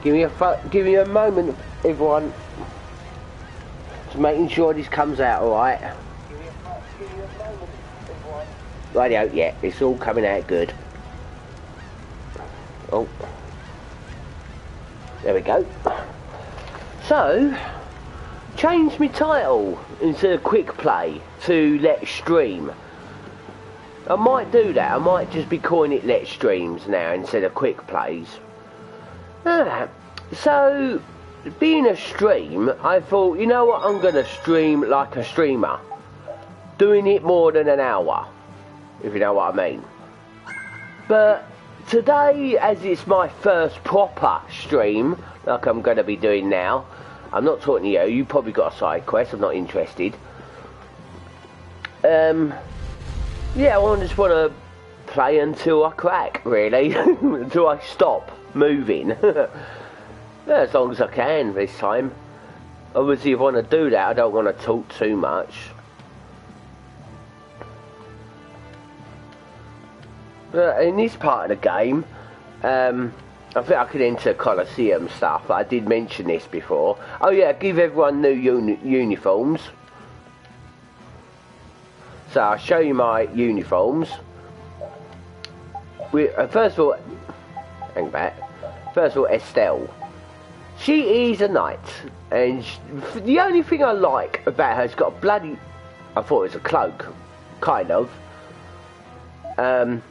Give me a moment, everyone. Just making sure this comes out all right. Rightio, yeah, it's all coming out good. Oh, there we go. So, change my title instead of quick play to let's stream. I might do that. I might just be calling it let's streams now instead of quick plays. So, being a stream, I thought, you know what, I'm going to stream like a streamer. Doing it more than an hour, if you know what I mean. But today, as it's my first proper stream, like I'm going to be doing now, I'm not talking to you, you probably got a side quest, I'm not interested. Yeah, I just want to play until I crack, really, until I stop moving. Yeah, as long as I can this time. Obviously, if I want to do that, I don't want to talk too much. But in this part of the game, I think I could enter Colosseum stuff. I did mention this before. Oh yeah, give everyone new uniforms. So I'll show you my uniforms. First of all, hang back. First of all, Estelle. She is a knight, and the only thing I like about her, she's got a bloody, I thought it was a cloak, kind of. Her,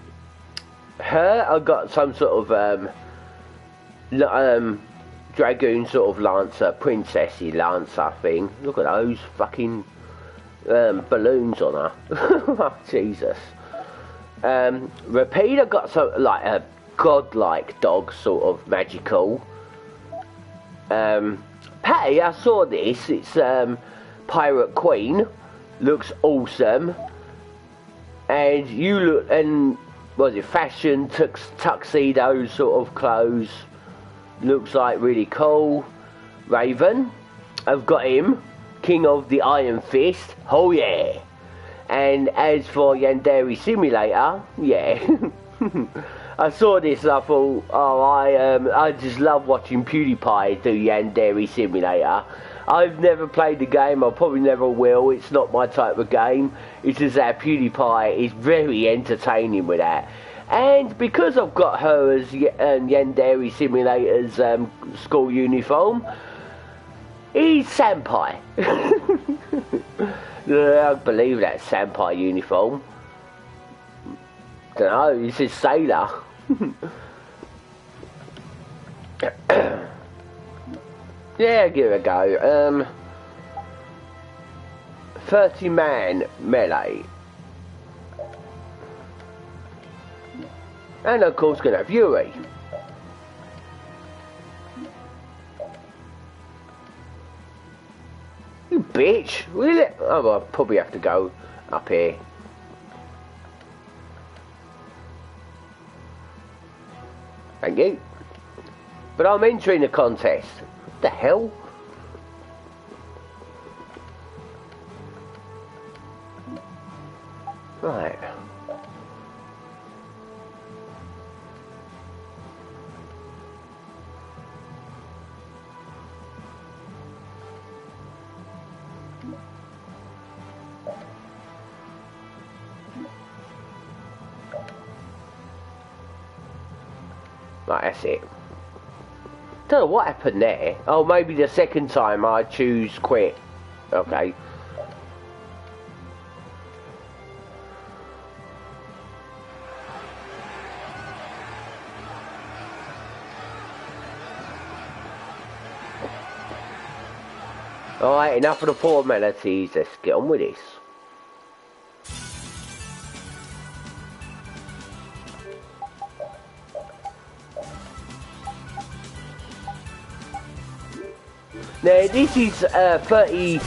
I got some sort of dragoon sort of lancer, princessy lancer thing. Look at those fucking balloons on her. Oh, Jesus. Rapide, I got some like a godlike dog, sort of magical. Patty, I saw this. It's Pirate Queen. Looks awesome. And you look, and was it fashion tuxedo sort of clothes? Looks like really cool. Raven, I've got him, King of the Iron Fist. Oh yeah. And as for Yandere Simulator, yeah. I saw this and I thought, oh, I just love watching PewDiePie do Yandere Simulator. I've never played the game, I probably never will, it's not my type of game. It's just that PewDiePie is very entertaining with that. And because I've got her as Yandere Simulator's school uniform, he's Senpai. I don't believe that Senpai uniform. Don't know, he says sailor. Yeah, give it a go. 30-man melee. And of course gonna have Yuri. You bitch, really? Oh, well, I'll probably have to go up here. Thank you. But I'm entering the contest. What the hell? Right. Right, that's it. Don't know what happened there. Oh, maybe the second time I choose quit. Okay. Alright, enough of the formalities. Let's get on with this. Now this is 30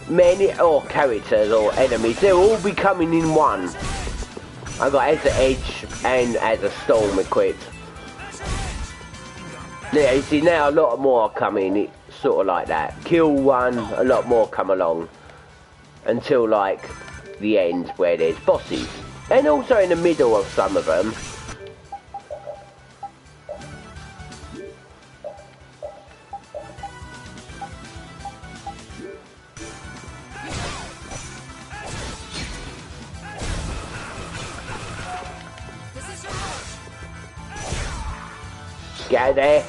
men or characters or enemies. They'll all be coming in one. I've got as an edge and as a storm equipped. Yeah, you see now a lot more are coming. It's sort of like that. Kill one, a lot more come along. Until like the end where there's bosses. And also in the middle of some of them. Get out there.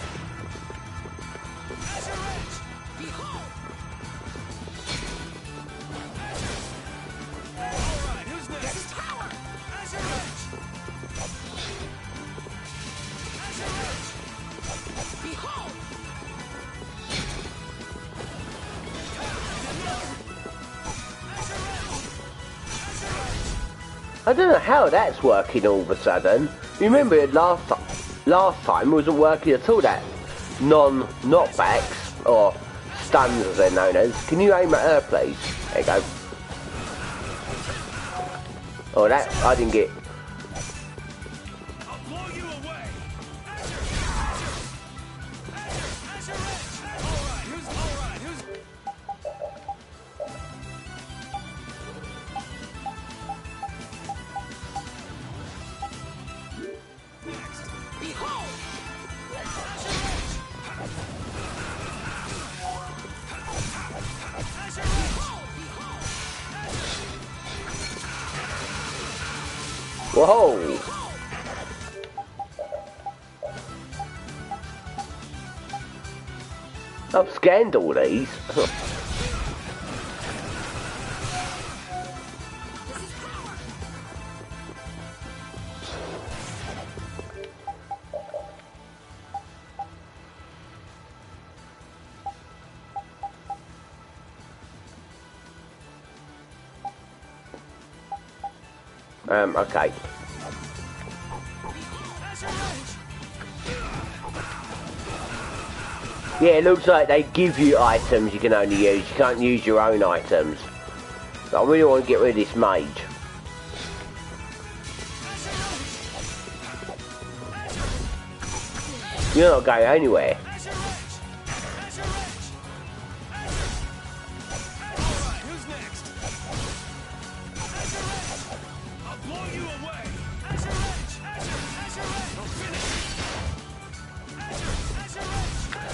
I don't know how that's working all of a sudden. You remember it last time it wasn't working at all, that non-knockbacks, or stuns as they're known as. Can you aim at her please? There you go. Oh, that, I didn't get... Whoa! I've scanned all these. Okay. Yeah, it looks like they give you items you can only use. You can't use your own items. But I really want to get rid of this mage. You're not going anywhere.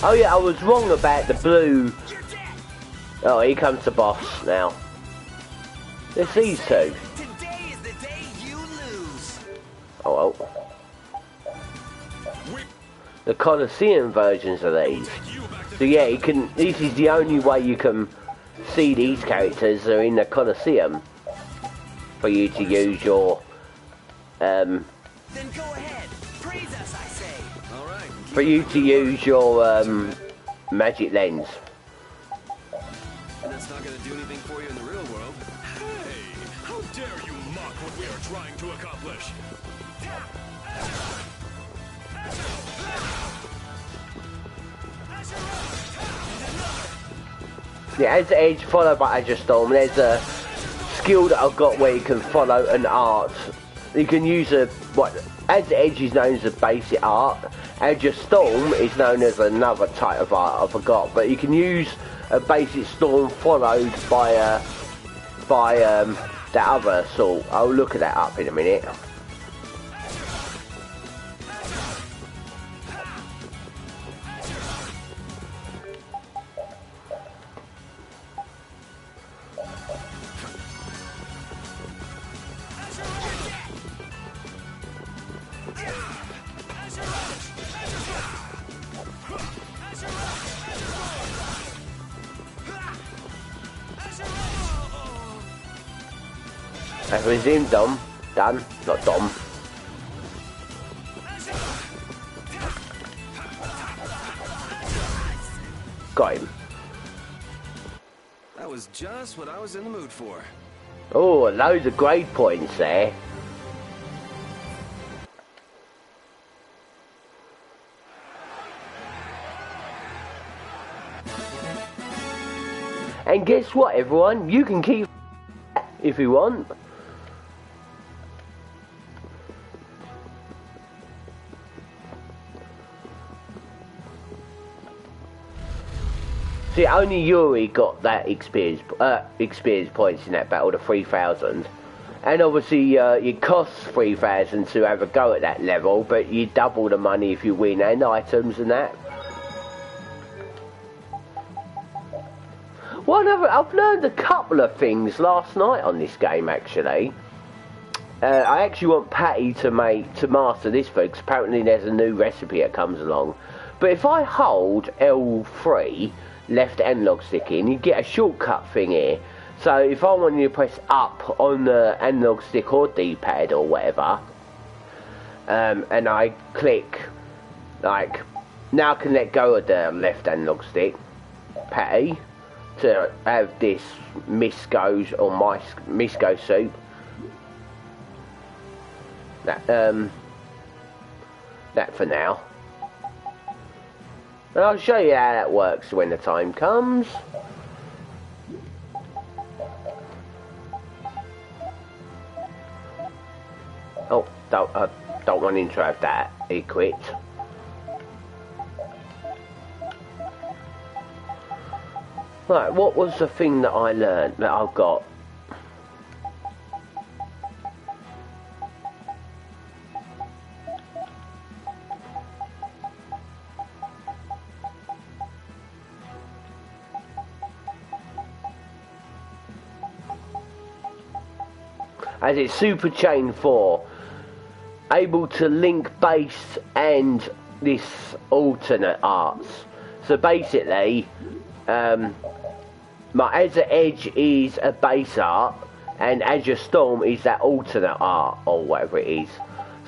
Oh yeah, I was wrong about the blue. Oh, here comes the boss now. There's these two. Today is the day you lose. Oh well. The Colosseum versions of these. So yeah, you can. This is the only way you can see these characters are in the Colosseum for you to use your Then go ahead, praise us, I say. All right. For you to use your magic lens. That's not gonna do anything for you in the real world. Hey, how dare you mock what we are trying to accomplish? Yeah, as Edge followed by Azure Storm, there's a skill that I've got where you can follow an art. You can use as Edge is known as a basic art, Azure Storm is known as another type of art, I forgot, but you can use a basic storm followed by that other sort. I'll look at that up in a minute. I resume Dom. Dan, not Dom. Got him. That was just what I was in the mood for. Oh, loads of grade points there. And guess what, everyone? You can keep if you want. See, only Yuri got that experience points in that battle, the 3,000. And obviously, it costs 3,000 to have a go at that level, but you double the money if you win, and items and that. Well, I've learned a couple of things last night on this game, actually. I actually want Patty to master this food, because apparently there's a new recipe that comes along. But if I hold L3, left analog stick in, you get a shortcut thing here. So if I want you to press up on the analog stick or D-pad or whatever, and I click, like, now I can let go of the left analog stick, Patty, to have this Misco's or Misco soup. That for now. And I'll show you how that works when the time comes. Oh, I don't want him to have that equipped. Right, what was the thing that I learned that I've got? As it's Super Chain 4, able to link base and this alternate arts. So basically, my Azure Edge is a base art, and Azure Storm is that alternate art, or whatever it is.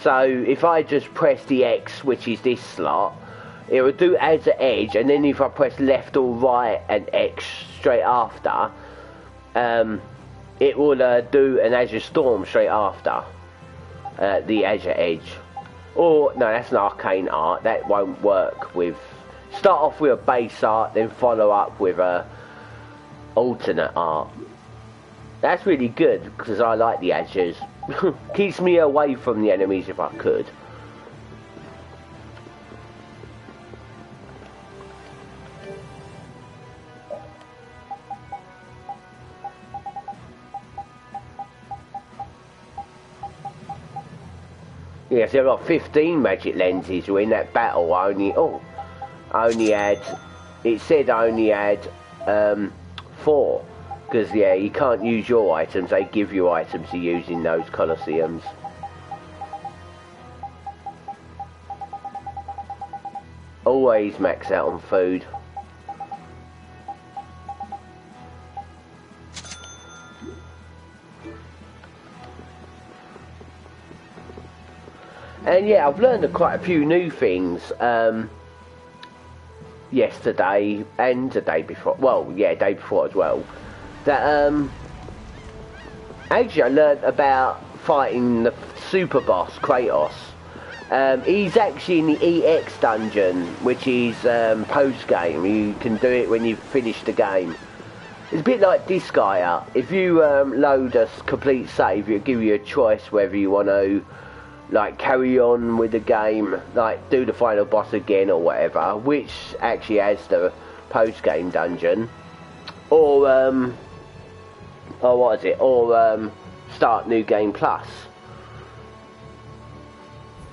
So if I just press the X, which is this slot, it will do Azure Edge, and then if I press left or right and X straight after, it will do an Azure Storm straight after the Azure Edge. Or, no, that's an arcane art. That won't work with... Start off with a base art, then follow up with a alternate art. That's really good, because I like the Azures. Keeps me away from the enemies if I could. Yeah, so I've got 15 magic lenses in that battle. I only had, it said I only had 4. Because, yeah, you can't use your items, they give you items to use in those Colosseums. Always max out on food. And yeah, I've learned quite a few new things yesterday and the day before. Well, yeah, day before as well. That actually I learned about fighting the super boss Kratos. He's actually in the EX dungeon, which is post game. You can do it when you've finished the game. It's a bit like this guy. If you load a complete save, it'll give you a choice whether you want to like carry on with the game, like do the final boss again or whatever, which actually has the post game dungeon, or what is it? Or start new game plus.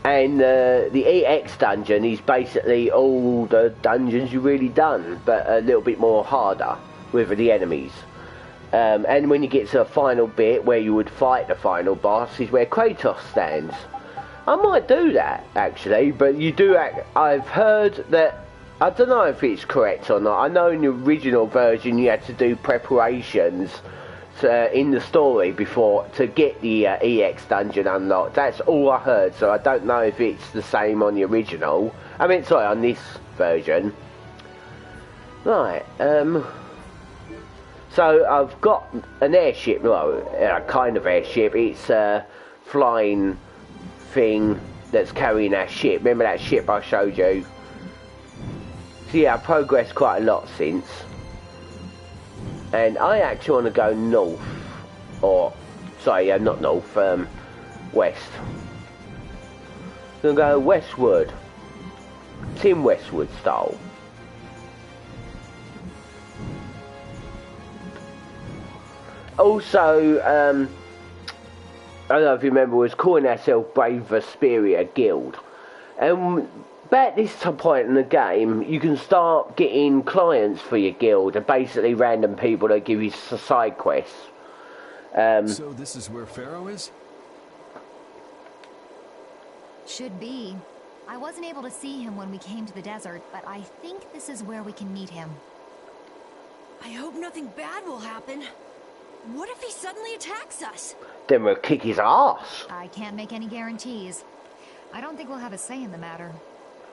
And the EX dungeon is basically all the dungeons you've really done, but a little bit more harder with the enemies. And when you get to the final bit where you would fight the final boss is where Kratos stands. I might do that actually, but you do. I've heard that. I don't know if it's correct or not. I know in the original version you had to do preparations in the story before to get the EX dungeon unlocked. That's all I heard, so I don't know if it's the same on the original. I mean, sorry, on this version. Right. So I've got an airship. Well, a kind of airship. It's a flying thing that's carrying our ship. Remember that ship I showed you? So yeah, I've progressed quite a lot since. And I actually want to go north. Or, sorry, not north, west. I'm going to go westward. Tim Westwood style. Also, I don't know if you remember, we was calling ourselves Brave Vasperia Guild. And about this point in the game, you can start getting clients for your guild, and basically random people that give you side quests. So this is where Pharaoh is? Should be. I wasn't able to see him when we came to the desert, but I think this is where we can meet him. I hope nothing bad will happen. What if he suddenly attacks us? Then we'll kick his ass. I can't make any guarantees. I don't think we'll have a say in the matter.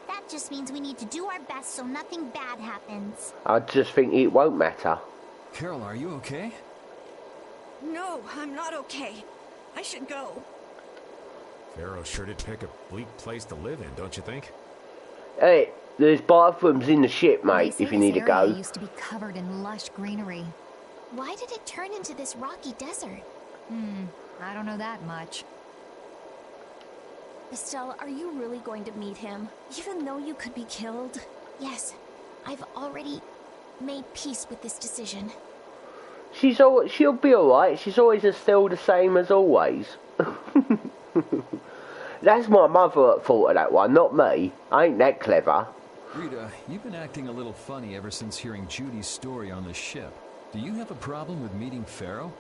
That just means we need to do our best so nothing bad happens. I just think it won't matter. Carol, are you okay? No, I'm not okay. I should go. Pharaoh sure did pick a bleak place to live in, don't you think? Hey, there's bathrooms in the ship, mate, They if say you need to this area go. used to be covered in lush greenery. Why did it turn into this rocky desert? I don't know that much. Estelle, are you really going to meet him? Even though you could be killed? Yes. I've already made peace with this decision. She'll be alright. She's always still the same as always. That's my mother that thought of that one, not me. I ain't that clever. Rita, you've been acting a little funny ever since hearing Judy's story on the ship. Do you have a problem with meeting Pharaoh?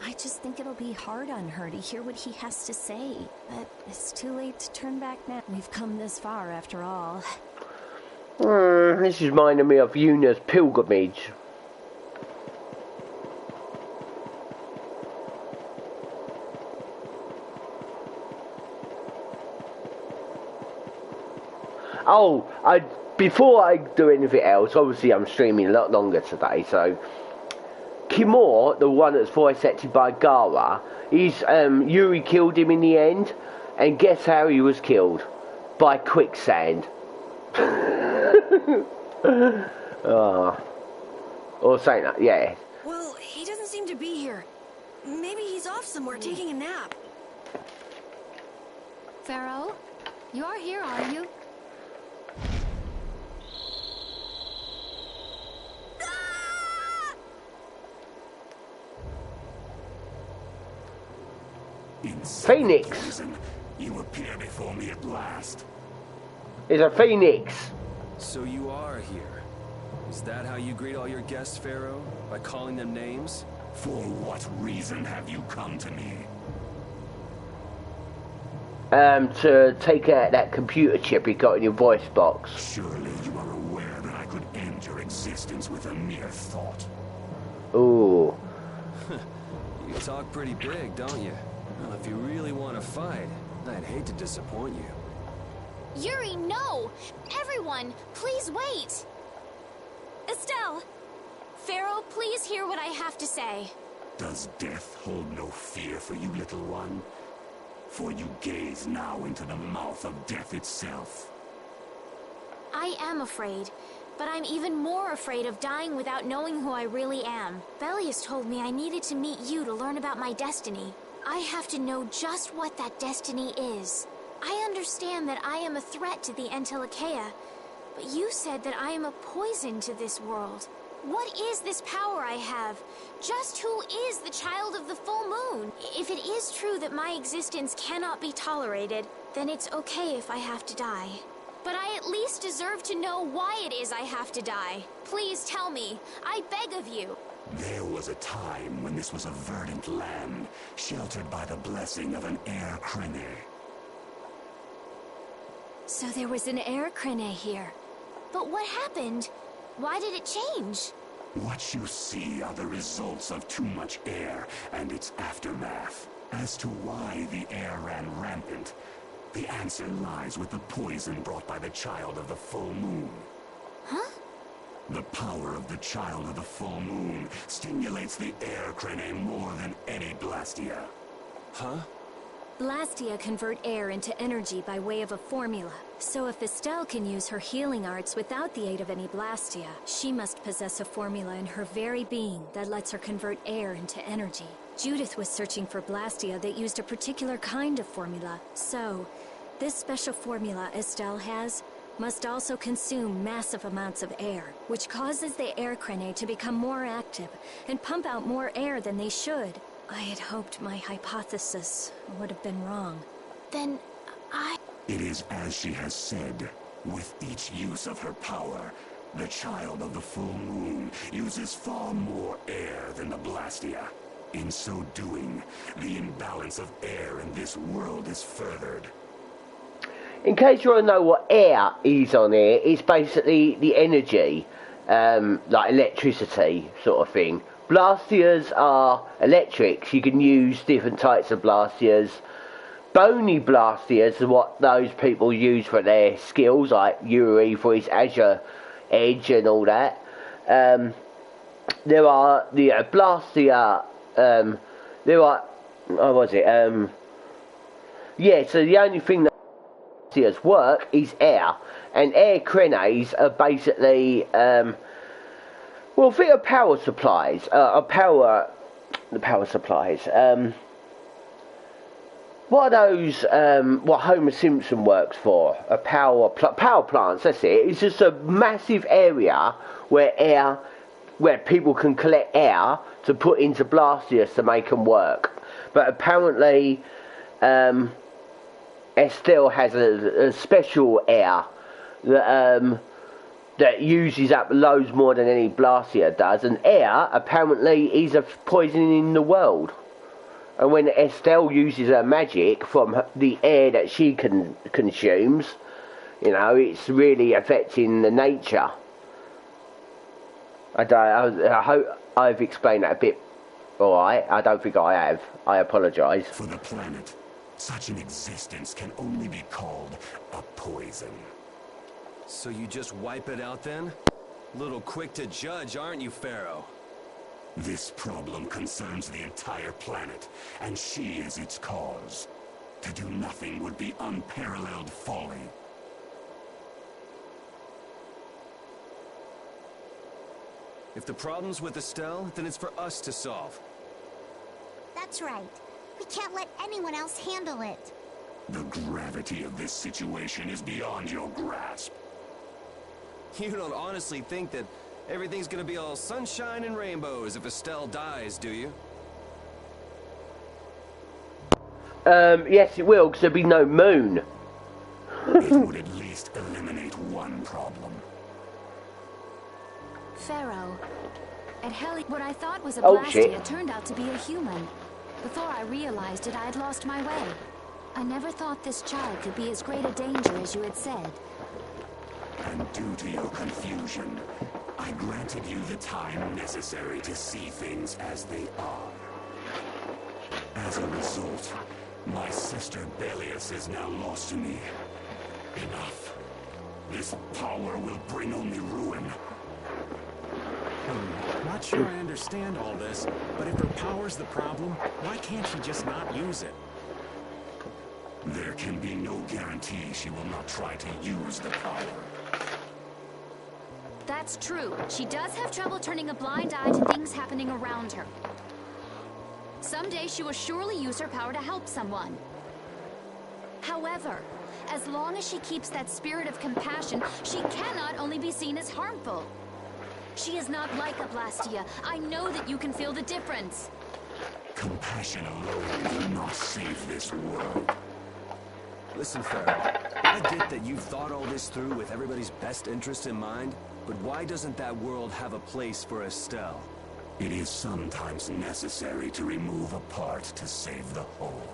I just think it'll be hard on her to hear what he has to say. But it's too late to turn back now. We've come this far after all. This is reminding me of Una's pilgrimage. Oh, before I do anything else, obviously I'm streaming a lot longer today, so Kimor, the one that's voice acted by Gara, Yuri killed him in the end, and guess how he was killed? By quicksand. Or saying that, yeah. Well, he doesn't seem to be here. Maybe he's off somewhere taking a nap. Pharaoh, you are here, are you? Phoenix! You appear before me at last. It's a phoenix! So you are here. Is that how you greet all your guests, Pharaoh? By calling them names? For what reason have you come to me? To take out that computer chip you got in your voice box. Surely you are aware that I could end your existence with a mere thought. Ooh. You talk pretty big, don't you? Well, if you really want to fight, I'd hate to disappoint you. Yuri, no! Everyone, please wait! Estelle! Pharaoh, please hear what I have to say. Does death hold no fear for you, little one? For you gaze now into the mouth of death itself. I am afraid, but I'm even more afraid of dying without knowing who I really am. Velius told me I needed to meet you to learn about my destiny. I have to know just what that destiny is. I understand that I am a threat to the Entelikeia, but you said that I am a poison to this world. What is this power I have? Just who is the child of the full moon? If it is true that my existence cannot be tolerated, then it's okay if I have to die. But I at least deserve to know why it is I have to die. Please tell me. I beg of you. There was a time when this was a verdant land, sheltered by the blessing of an air crene. So there was an air crene here. But what happened? Why did it change? What you see are the results of too much air and its aftermath. As to why the air ran rampant, the answer lies with the poison brought by the child of the full moon. Huh? The power of the child of the full moon stimulates the air crene more than any blastia. Huh? Blastia convert air into energy by way of a formula. So if Estelle can use her healing arts without the aid of any blastia, she must possess a formula in her very being that lets her convert air into energy. Judith was searching for blastia that used a particular kind of formula. So, this special formula Estelle has must also consume massive amounts of air, which causes the air crene to become more active and pump out more air than they should. I had hoped my hypothesis would have been wrong. Then, It is as she has said. With each use of her power, the child of the full moon uses far more air than the blastia. In so doing, the imbalance of air in this world is furthered. In case you want to know what air is on here, it's basically the energy, like electricity sort of thing. Blastiers are electrics. You can use different types of blastiers. Bony blastiers are what those people use for their skills, like Yuri for his Azure Edge and all that. There are the blastier. There are. Oh, was it? Yeah. So the only thing that blastiers work is air, and air grenades are basically. Well, think of power supplies. The power supplies. What are those? What Homer Simpson works for? Power plants. That's it. It's just a massive area where people can collect air to put into blasters to make them work. But apparently, Estelle has a special air that uses up loads more than any blaster does, and air apparently is a poison in the world. And when Estelle uses her magic from the air that she consumes, you know, it's really affecting the nature. I hope I've explained that a bit alright. I don't think I have. I apologise. For the planet, such an existence can only be called a poison. So you just wipe it out then? Little quick to judge, aren't you, Pharaoh? This problem concerns the entire planet, and she is its cause. To do nothing would be unparalleled folly. If the problem's with Estelle, then it's for us to solve. That's right. We can't let anyone else handle it. The gravity of this situation is beyond your grasp. You don't honestly think that everything's gonna be all sunshine and rainbows if Estelle dies, do you? Yes it will, because there'll be no moon. It would at least eliminate one problem. Pharaoh, at what I thought was a Oh, Blastia shit. turned out to be a human. Before I realized it, I had lost my way. I never thought this child could be as great a danger as you had said. And due to your confusion, I granted you the time necessary to see things as they are. As a result, my sister Belius is now lost to me. Enough. This power will bring only ruin. Not sure I understand all this, but if her power's the problem, why can't she just not use it? There can be no guarantee she will not try to use the power. That's true. She does have trouble turning a blind eye to things happening around her. Someday she will surely use her power to help someone. However, as long as she keeps that spirit of compassion, she cannot only be seen as harmful. She is not like a Blastia. I know that you can feel the difference. Compassion alone will not save this world. Listen, Pharaoh, I get that you've thought all this through with everybody's best interest in mind, but why doesn't that world have a place for Estelle? It is sometimes necessary to remove a part to save the whole.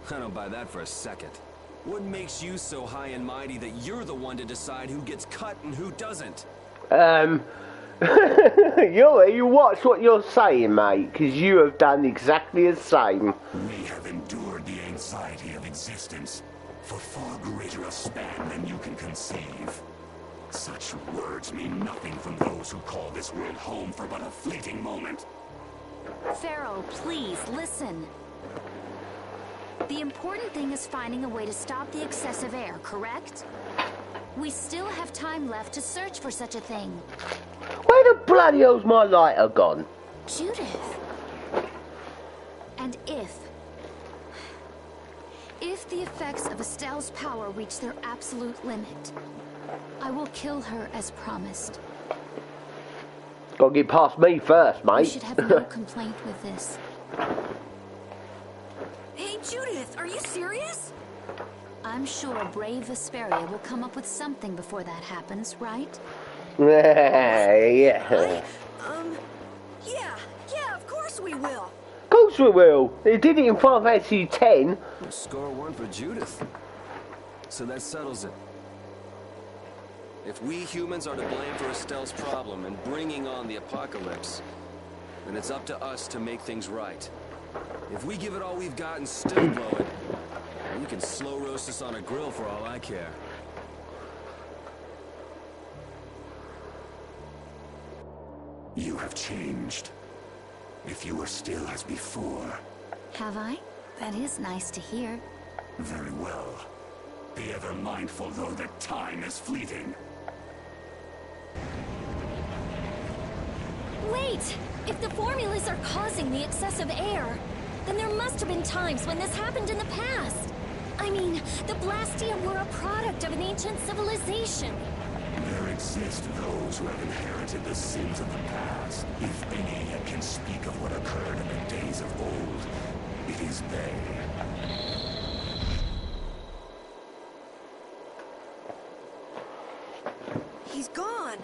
I don't buy that for a second. What makes you so high and mighty that you're the one to decide who gets cut and who doesn't? You watch what you're saying, mate, because you have done exactly the same. We have endured the anxiety of existence for far greater a span than you can conceive. Such words mean nothing from those who call this world home for but a fleeting moment. Pharaoh, please, listen. The important thing is finding a way to stop the excessive air, correct? We still have time left to search for such a thing. Where the bloody hell's my lighter gone? Judith. And if the effects of Estelle's power reach their absolute limit, I will kill her as promised. Gotta get past me first, mate. You should have no complaint with this. Hey, Judith, are you serious? I'm sure brave Vesperia will come up with something before that happens, right? Yeah. Yeah, of course we will. Of course we will. They did it in Final Fantasy X. Score one for Judith. So that settles it. If we humans are to blame for Estelle's problem and bringing on the apocalypse, then it's up to us to make things right. If we give it all we've got and still blow it, you can slow roast us on a grill for all I care. You have changed. If you were still as before, Have I? That is nice to hear. very well. Be ever mindful, though, that time is fleeting. Wait! If the formulas are causing the excessive air, then there must have been times when this happened in the past. I mean, the Blastia were a product of an ancient civilization. There exist those who have inherited the sins of the past. If any yet can speak of what occurred in the days of old, it is they. He's gone.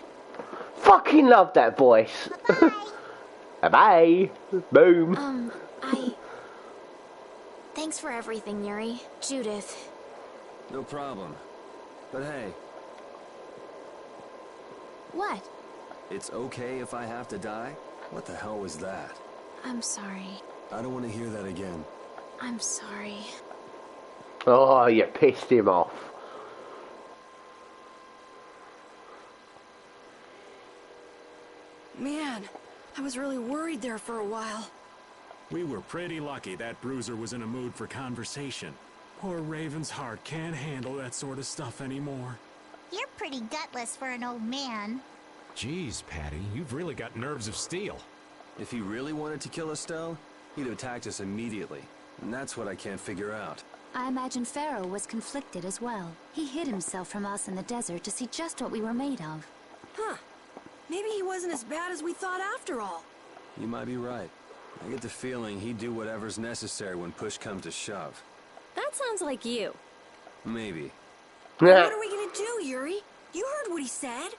Fucking love that voice. Bye-bye. Boom. Thanks for everything, Yuri. Judith. No problem. But hey, What? it's okay if I have to die? What the hell was that? I'm sorry. I don't want to hear that again. I'm sorry. Oh, you pissed him off. Man, I was really worried there for a while. We were pretty lucky that Bruiser was in a mood for conversation. Poor Raven's heart can't handle that sort of stuff anymore. You're pretty gutless for an old man. Geez, Patty, you've really got nerves of steel. If he really wanted to kill Estelle, he'd have attacked us immediately. And that's what I can't figure out. I imagine Pharaoh was conflicted as well. He hid himself from us in the desert to see just what we were made of. Huh. Maybe he wasn't as bad as we thought after all. You might be right. I get the feeling he'd do whatever's necessary when push comes to shove. That sounds like you. Maybe. What are we gonna do, Yuri? You heard what he said.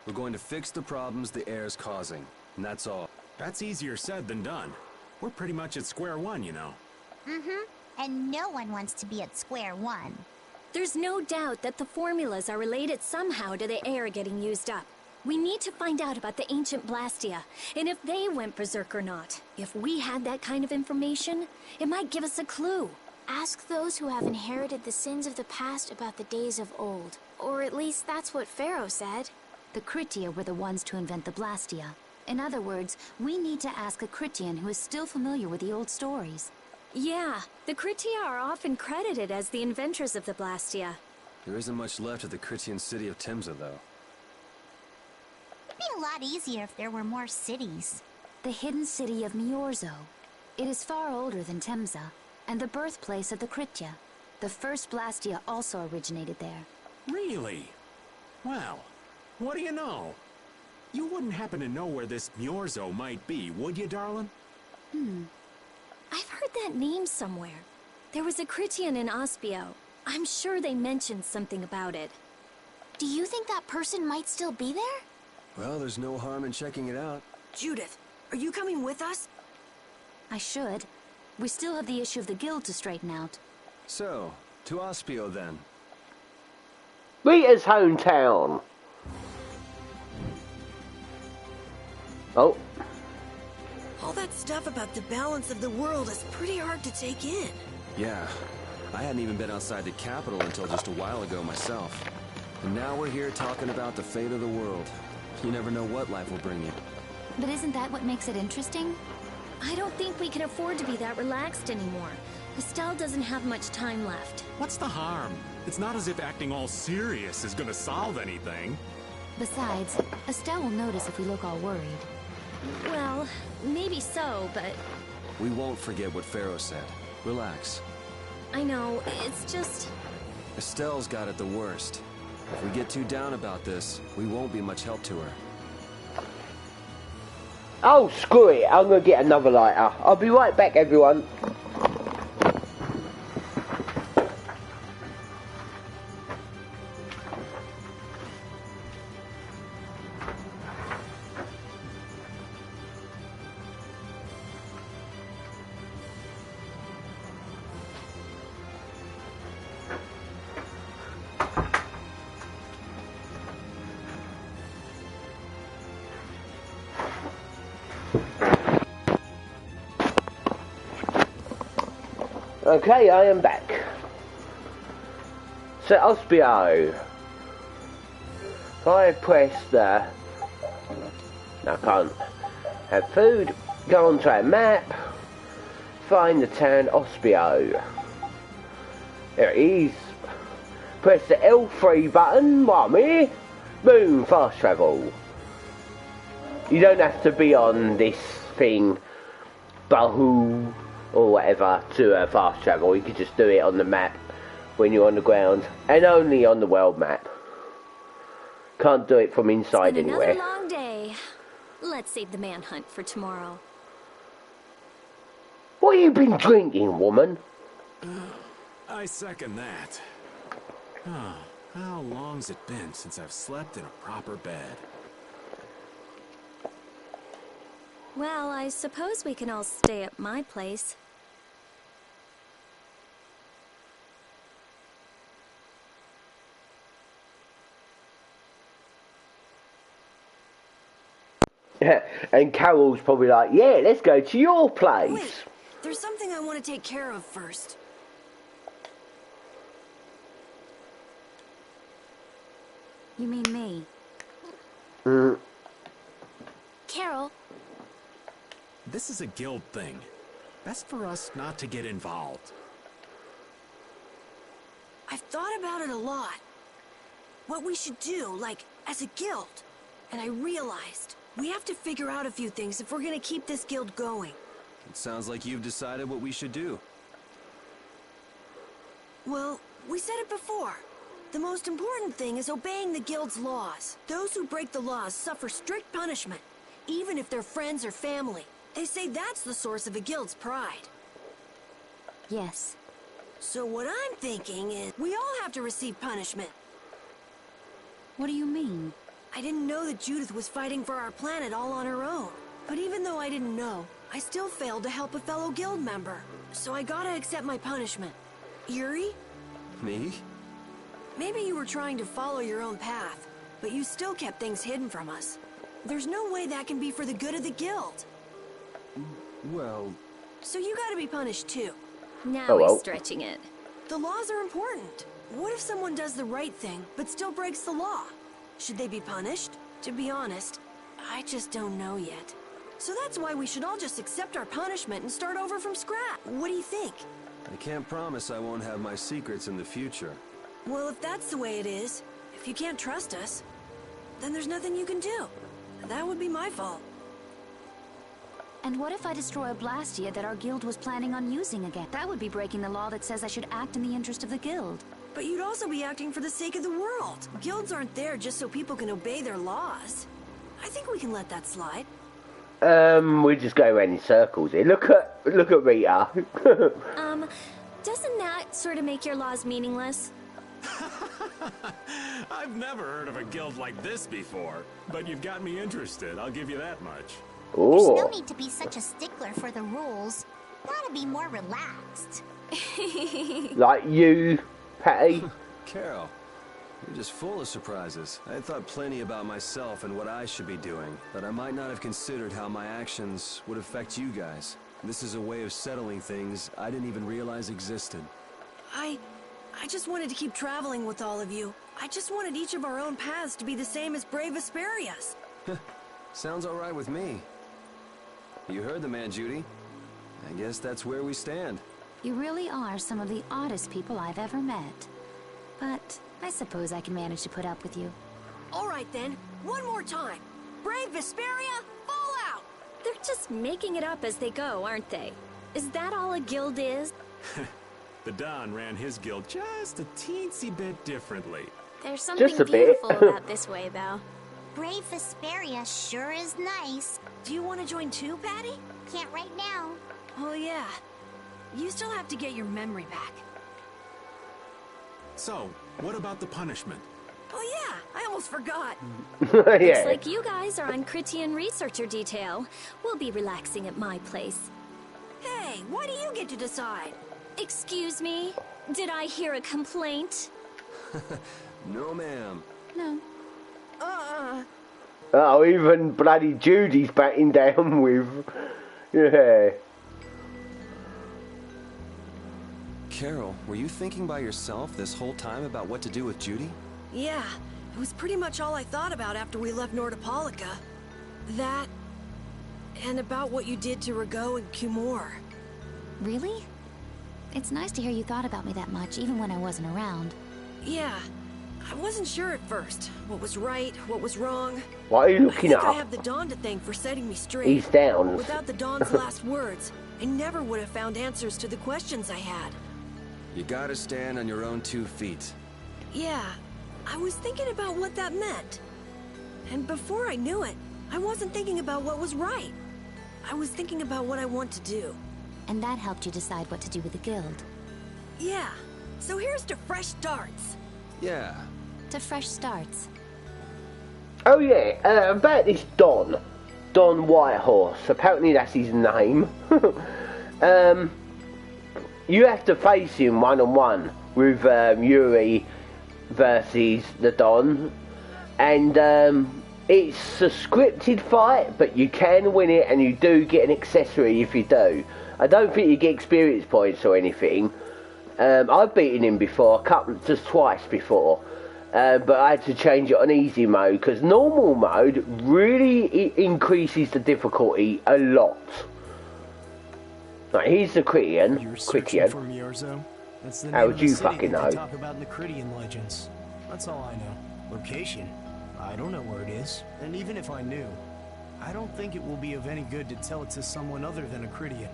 We're going to fix the problems the air's causing, and that's all. That's easier said than done. We're pretty much at square one, you know. Mm-hmm. And no one wants to be at square one. There's no doubt that the formulas are related somehow to the air getting used up. We need to find out about the ancient Blastia, and if they went berserk or not. If we had that kind of information, it might give us a clue. Ask those who have inherited the sins of the past about the days of old. Or at least that's what Pharaoh said. The Kritia were the ones to invent the Blastia. In other words, we need to ask a Kritian who is still familiar with the old stories. Yeah, the Kritia are often credited as the inventors of the Blastia. There isn't much left of the Critian city of Timza, though. It'd be a lot easier if there were more cities. The hidden city of Miorzo. It is far older than Temza, and the birthplace of the Kritia. The first Blastia also originated there. Really? Well, what do you know? You wouldn't happen to know where this Miorzo might be, would you, darling? I've heard that name somewhere. There was a Kritian in Ospio. I'm sure they mentioned something about it. Do you think that person might still be there? Well, there's no harm in checking it out. Judith, are you coming with us? I should. We still have the issue of the guild to straighten out. So, to Ospio then. Rita's hometown. Oh. All that stuff about the balance of the world is pretty hard to take in. Yeah, I hadn't even been outside the capital until just a while ago myself. And now we're here talking about the fate of the world. You never know what life will bring you. But isn't that what makes it interesting? I don't think we can afford to be that relaxed anymore. Estelle doesn't have much time left. What's the harm? It's not as if acting all serious is gonna solve anything. Besides, Estelle will notice if we look all worried. Well, maybe so, but We won't forget what Pharaoh said. Relax. I know, it's just... Estelle's got it the worst. If we get too down about this, we won't be much help to her. Oh, screw it. I'm going to get another lighter. I'll be right back, everyone. Okay, I am back. So, Ospio. If I press the... No, I can't. Have food. Go onto a map. Find the town Ospio. There it is. Press the L3 button. One minute. Boom, fast travel. You don't have to be on this thing, Bahu, or whatever, to fast travel. You can just do it on the map when you're on the ground, and only on the world map. Can't do it from inside it's been anywhere. Another long day. Let's save the manhunt for tomorrow. What have you been drinking, woman? I second that. Oh, how long's it been since I've slept in a proper bed? Well, I suppose we can all stay at my place. And Carol's probably like, yeah, let's go to your place. Wait, there's something I want to take care of first. You mean me? Carol, This is a guild thing. Best for us not to get involved. I've thought about it a lot. What we should do, like, as a guild. And I realized we have to figure out a few things if we're gonna keep this guild going. It sounds like you've decided what we should do. Well, we said it before. The most important thing is obeying the guild's laws. Those who break the laws suffer strict punishment, even if they're friends or family. They say that's the source of a guild's pride. Yes. So what I'm thinking is, we all have to receive punishment. What do you mean? I didn't know that Judith was fighting for our planet all on her own. But even though I didn't know, I still failed to help a fellow guild member. So I gotta accept my punishment. Yuri? Me? Maybe you were trying to follow your own path, but you still kept things hidden from us. There's no way that can be for the good of the guild. Well... So you gotta be punished too. now Oh, well. he's stretching it. The laws are important. What if someone does the right thing, but still breaks the law? Should they be punished? To be honest, I just don't know yet. So that's why we should all just accept our punishment and start over from scratch. What do you think? I can't promise I won't have my secrets in the future. Well, if that's the way it is, if you can't trust us, then there's nothing you can do. That would be my fault. And what if I destroy a Blastia that our guild was planning on using again? That would be breaking the law that says I should act in the interest of the guild. But you'd also be acting for the sake of the world. Guilds aren't there just so people can obey their laws. I think we can let that slide. We just go around in circles here. Look at Rita. Doesn't that sort of make your laws meaningless? I've never heard of a guild like this before, but you've got me interested, I'll give you that much. There's no Oh, need to be such a stickler for the rules. Gotta be more relaxed. like you, Patty. Carol, you're just full of surprises. I had thought plenty about myself and what I should be doing, but I might not have considered how my actions would affect you guys. This is a way of settling things I didn't even realize existed. I just wanted to keep traveling with all of you. I just wanted each of our own paths to be the same as brave Vesperia's. Sounds all right with me. You heard the man, Judy. I guess that's where we stand. You really are some of the oddest people I've ever met. But I suppose I can manage to put up with you. All right then, one more time. Brave Vesperia, fall out! They're just making it up as they go, aren't they? Is that all a guild is? The Don ran his guild just a teensy bit differently. There's something Just a bit. beautiful about this way, though. Brave Vesperia sure is nice. Do you want to join too, Patty? Can't right now. Oh yeah. You still have to get your memory back. So, what about the punishment? Oh yeah, I almost forgot. Looks yeah. like you guys are on Critian researcher detail. We'll be relaxing at my place. Hey, why do you get to decide? Excuse me? Did I hear a complaint? No, ma'am. No. Oh, even bloody Judy's batting down with. Yeah. Carol, were you thinking by yourself this whole time about what to do with Judy? Yeah, it was pretty much all I thought about after we left Nordopolica. That, and about what you did to Rago and Cumore. Really? It's nice to hear you thought about me that much, even when I wasn't around. Yeah, I wasn't sure at first. What was right, what was wrong. What are you looking I at? I have the Dawn to thank for setting me straight. He's down. Without the Dawn's last words, I never would have found answers to the questions I had. You gotta stand on your own 2 feet. Yeah, I was thinking about what that meant. And before I knew it, I wasn't thinking about what was right. I was thinking about what I want to do. And that helped you decide what to do with the guild. Yeah, so here's to fresh starts. Yeah. To fresh starts. Oh yeah, about this Don Whitehorse. Apparently that's his name. You have to face him one-on-one with Yuri versus the Don, and it's a scripted fight, but you can win it, and you do get an accessory if you do. I don't think you get experience points or anything. I've beaten him before, just twice before, but I had to change it on easy mode, because normal mode really increases the difficulty a lot. Right, here's the Critian. You're searching for Miorzo? That's the How name would of the you city fucking that know? they talk about in the Critian legends. That's all I know. Location? I don't know where it is. And even if I knew, I don't think it will be of any good to tell it to someone other than a Critian.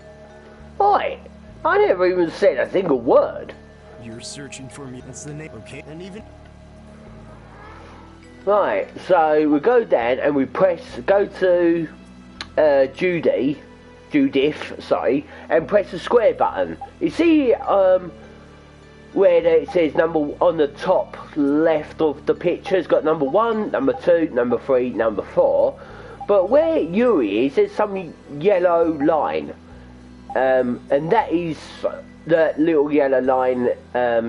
Oi! I never even said a single word. You're searching for me. That's the name. Okay. And even. Right, so we go down and we go to Judith, sorry, and press the square button. You see where it says number on the top left of the picture, it's got number 1, number 2, number 3, number 4. But where Yuri is, there's some yellow line. And that is, the little yellow line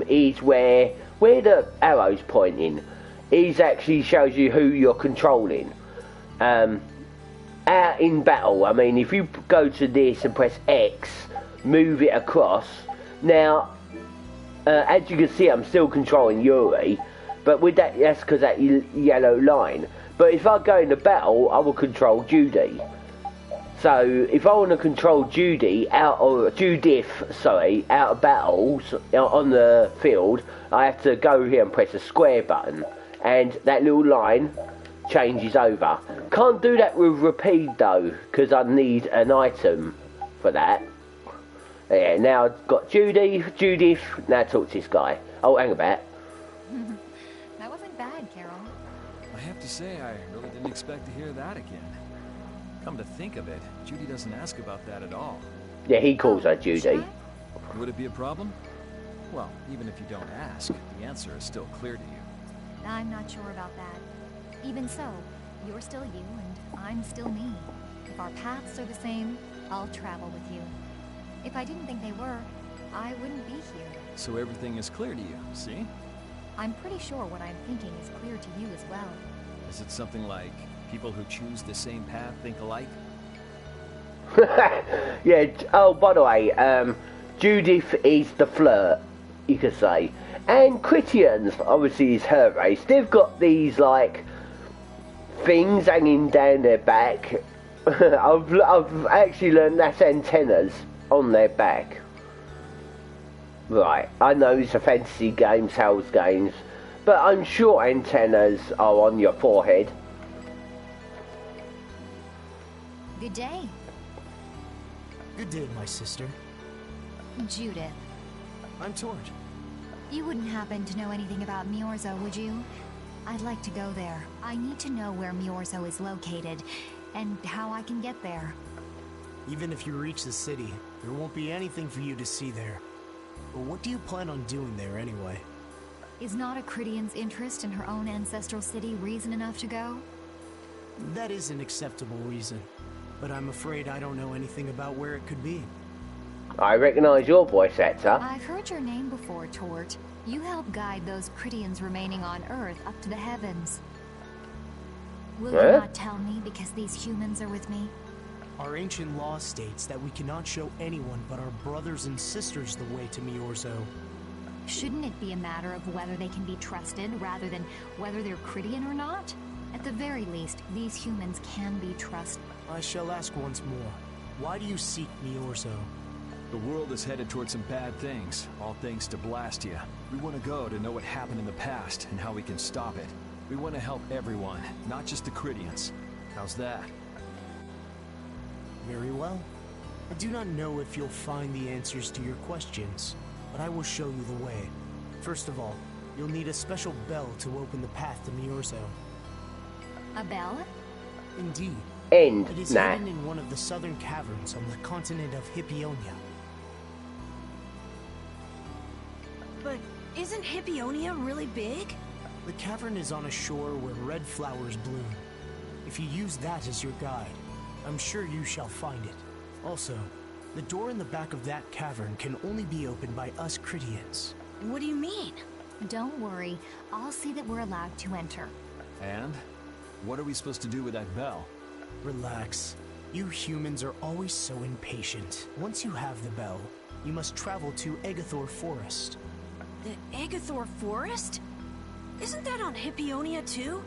is where the arrow's pointing. It actually shows you who you're controlling. Out in battle, I mean, if you go to this and press X, move it across. Now, as you can see, I'm still controlling Yuri, but with that's because that yellow line. But if I go into battle, I will control Judy. So if I want to control Judith out of battles on the field, I have to go here and press the square button, and that little line changes over. Can't do that with Rapide though, because I need an item for that. Yeah, now I've got Judith, now talk to this guy. Oh, hang about. That wasn't bad, Carol. I have to say, I really didn't expect to hear that again. Come to think of it, Judy doesn't ask about that at all. Yeah, he calls her Judy. Would it be a problem? Well, even if you don't ask, the answer is still clear to you. I'm not sure about that. Even so, you're still you and I'm still me. If our paths are the same, I'll travel with you. If I didn't think they were, I wouldn't be here. So everything is clear to you, see? I'm pretty sure what I'm thinking is clear to you as well. Is it something like people who choose the same path think alike? Yeah, oh, by the way, Judith is the flirt, you could say. And Critians, obviously, is her race. They've got these, like, things hanging down their back. I've actually learned that's antennas on their back. Right, I know it's a fantasy game, Tales games, but I'm sure antennas are on your forehead. Good day. Good day, my sister. Judith. I'm Tord. You wouldn't happen to know anything about Miorzo, would you? I'd like to go there. I need to know where Miorzo is located, and how I can get there. Even if you reach the city, there won't be anything for you to see there. But what do you plan on doing there anyway? Is not a Critian's interest in her own ancestral city reason enough to go? That is an acceptable reason, but I'm afraid I don't know anything about where it could be. I recognise your voice actor. I've heard your name before, Tort. You help guide those Critians remaining on Earth up to the heavens. Will you not tell me because these humans are with me? Our ancient law states that we cannot show anyone but our brothers and sisters the way to Miorzo. Shouldn't it be a matter of whether they can be trusted rather than whether they're Cridian or not? At the very least, these humans can be trusted. I shall ask once more. Why do you seek Miorzo? The world is headed towards some bad things, all thanks to Blastia. We want to go to know what happened in the past and how we can stop it. We want to help everyone, not just the Cridians. How's that? Very well. I do not know if you'll find the answers to your questions, but I will show you the way. First of all, you'll need a special bell to open the path to Miorzo. A bell? Indeed. End. It is Nah. hidden in one of the southern caverns on the continent of Hippionia. But isn't Hippionia really big? The cavern is on a shore where red flowers bloom. If you use that as your guide, I'm sure you shall find it. Also, the door in the back of that cavern can only be opened by us Cridians. What do you mean? Don't worry, I'll see that we're allowed to enter. And? What are we supposed to do with that bell? Relax. You humans are always so impatient. Once you have the bell, you must travel to Egathor Forest. The Egathor Forest? Isn't that on Hippionia too?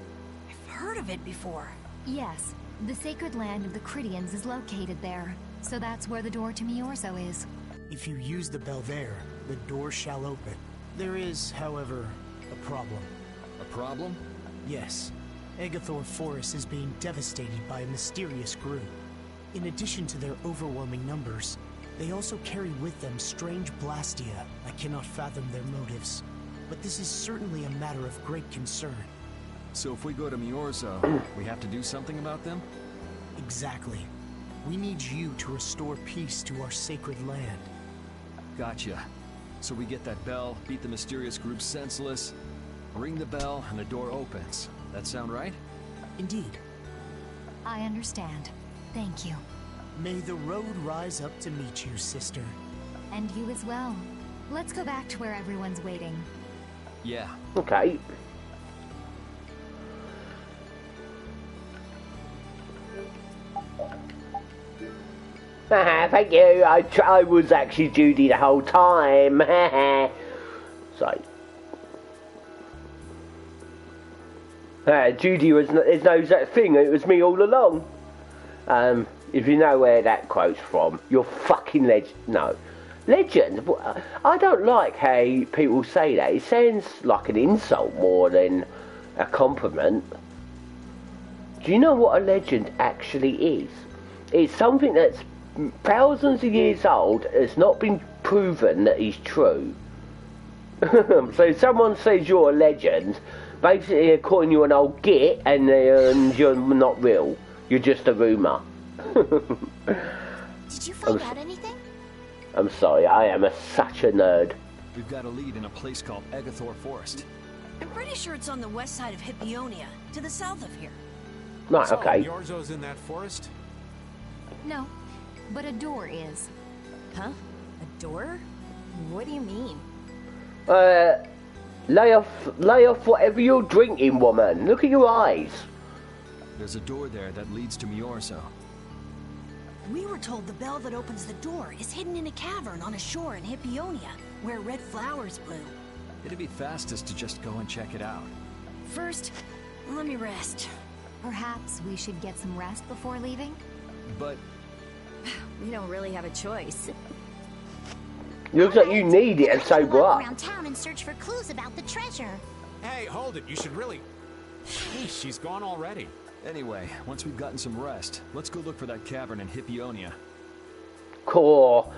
I've heard of it before. Yes, the sacred land of the Cridians is located there, so that's where the door to Miorzo is. If you use the bell there, the door shall open. There is, however, a problem. A problem? Yes. Egathor Forest is being devastated by a mysterious group. In addition to their overwhelming numbers, they also carry with them strange Blastia. I cannot fathom their motives, but this is certainly a matter of great concern. So if we go to Miorzo, we have to do something about them? Exactly. We need you to restore peace to our sacred land. Gotcha. So we get that bell, beat the mysterious group senseless, ring the bell, and the door opens. That sound right? Indeed. I understand. Thank you. May the road rise up to meet you, sister. And you as well. Let's go back to where everyone's waiting. Yeah. Okay. Thank you. I was actually Judy the whole time. So. Judy was. There's no such thing. It was me all along. If you know where that quote's from, you're fucking legend. No, legend. I don't like how people say that. It sounds like an insult more than a compliment. Do you know what a legend actually is? It's something that's thousands of years old, has not been proven that is true. So if someone says you're a legend, basically they're calling you an old git and you're not real. You're just a rumour. Did you find out anything? I'm sorry, I am such a nerd. We've got a lead in a place called Egathor Forest. I'm pretty sure it's on the west side of Hippionia, to the south of here. Right, So, okay. Miorzo's in that forest? No, but a door is. Huh? A door? What do you mean? Lay off whatever you're drinking, woman. Look at your eyes. There's a door there that leads to Miorzo. We were told the bell that opens the door is hidden in a cavern on a shore in Hippionia, where red flowers bloom. It'd be fastest to just go and check it out. First, let me rest. Perhaps we should get some rest before leaving? But We don't really have a choice. Looks like you need it to sober Walk up. around town and search for clues about the treasure. Hey, hold it. You should really... Sheesh, she's gone already. anyway, once we've gotten some rest, let's go look for that cavern in Hippionia. Cool.